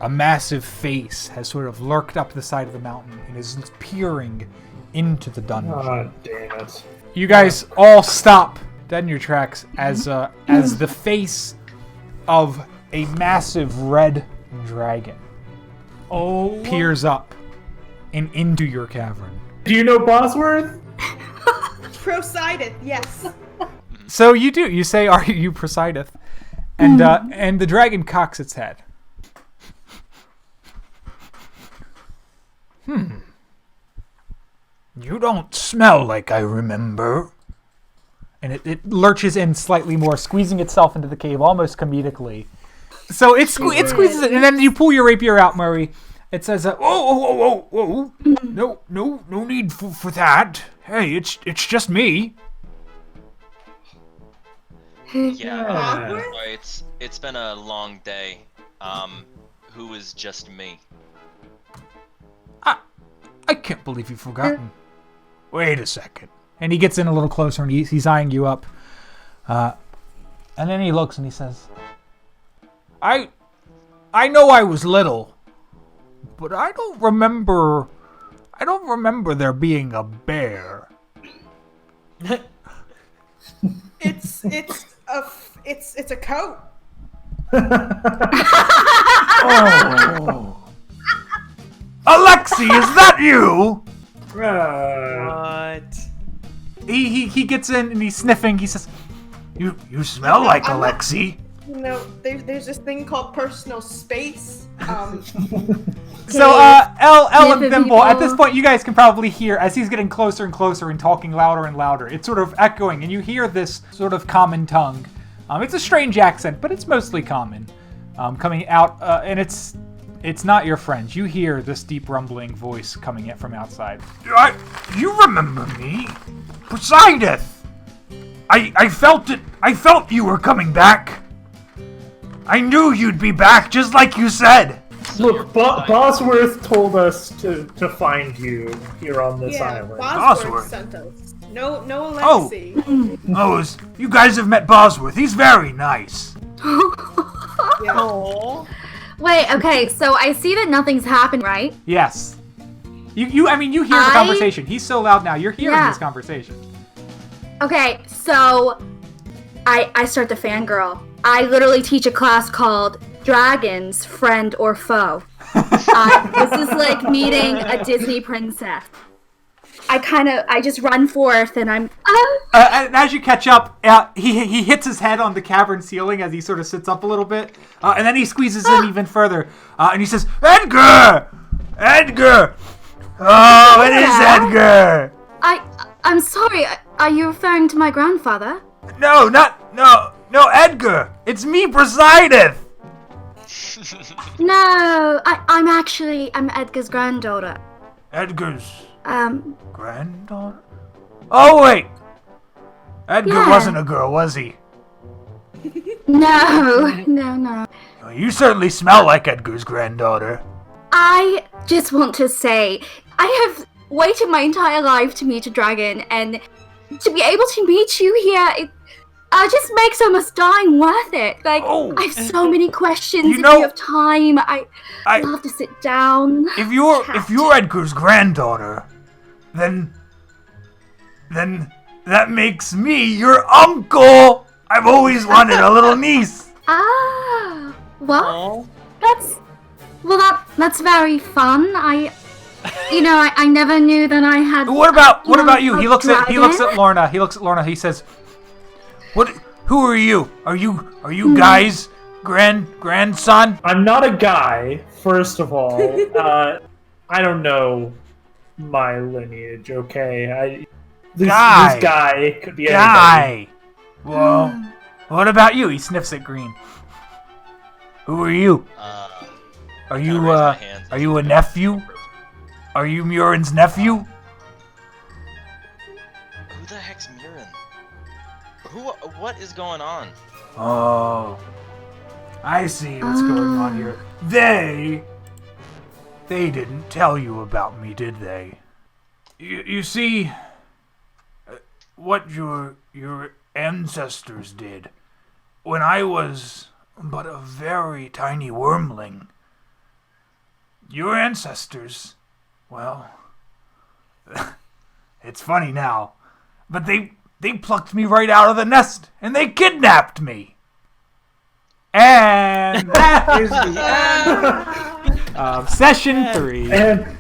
a massive face has sort of lurked up the side of the mountain and is peering into the dungeon. Oh, damn it. You guys all stop dead in your tracks as the face of a massive red dragon peers up and into your cavern. Do you know Bosworth? Prosideth, yes. So you do. You say, "Are you Prosideth?" And and the dragon cocks its head. You don't smell like I remember. And it lurches in slightly more, squeezing itself into the cave almost comedically. So it squeezes it, and then you pull your rapier out, Murray. It says, "Whoa. No need for that. Hey, it's just me." Yeah. Sorry, it's been a long day. Who is just me? I can't believe you've forgotten. Wait a second. And he gets in a little closer, and he's eyeing you up. And then he looks and he says, I know I was little, but I don't remember there being a bear. It's a coat. Oh. Alexi, is that you? What? He gets in and he's sniffing. He says, You smell like Alexi. You know, there's this thing called personal space. So, Elle and Different Thimble, at this people. point, you guys can probably hear, as he's getting closer and closer and talking louder and louder, it's sort of echoing, and you hear this sort of common tongue. It's a strange accent, but it's mostly common, coming out, and it's not your friends. You hear this deep rumbling voice coming in from outside. You remember me? Poseidon! I felt it. I felt you were coming back. I knew you'd be back, just like you said. Look, Bosworth told us to find you here on this island. Bosworth sent us. No Alexi. Oh, you guys have met Bosworth. He's very nice. Aww. Wait, okay, so I see that nothing's happened, right? Yes. You hear the conversation. He's so loud now. You're hearing this conversation. Okay, so I start to fangirl. I literally teach a class called Dragons, Friend or Foe. This is like meeting a Disney princess. I just run forth and I'm... And as you catch up, he hits his head on the cavern ceiling as he sort of sits up a little bit. And then he squeezes in even further. And he says, Edgar! Edgar! Oh, it is Edgar! I'm sorry, are you referring to my grandfather? No, Edgar! It's me, Poseidon! No, I'm Edgar's granddaughter. Edgar's granddaughter? Oh, wait! Edgar wasn't a girl, was he? No. You certainly smell like Edgar's granddaughter. I just want to say, I have waited my entire life to meet a dragon, and to be able to meet you here, just makes almost dying worth it. Like, Oh. I have so many questions. You if know- you have time, I- I'd love to sit down. If you're Chat. Edgar's granddaughter, then that makes me your uncle. I've always wanted a little niece. Ah, well, Aw. that's very fun. I never knew that I had. What about you? a He looks at dragon. Lorna. He says, "What? Who are you? Are you guys grandson?" I'm not a guy, first of all. I don't know my lineage, okay? This guy could be anybody. Guy. Well, what about you? He sniffs at Green. Who are you? Are kinda raise my hands are you a nephew? Are you Murin's nephew? Who the heck's Murin? What is going on? Oh, I see what's going on here. They didn't tell you about me, did they? You see, what your ancestors did when I was but a very tiny wormling. Your ancestors, well, it's funny now, but they plucked me right out of the nest and they kidnapped me. And that is the end of session 3. And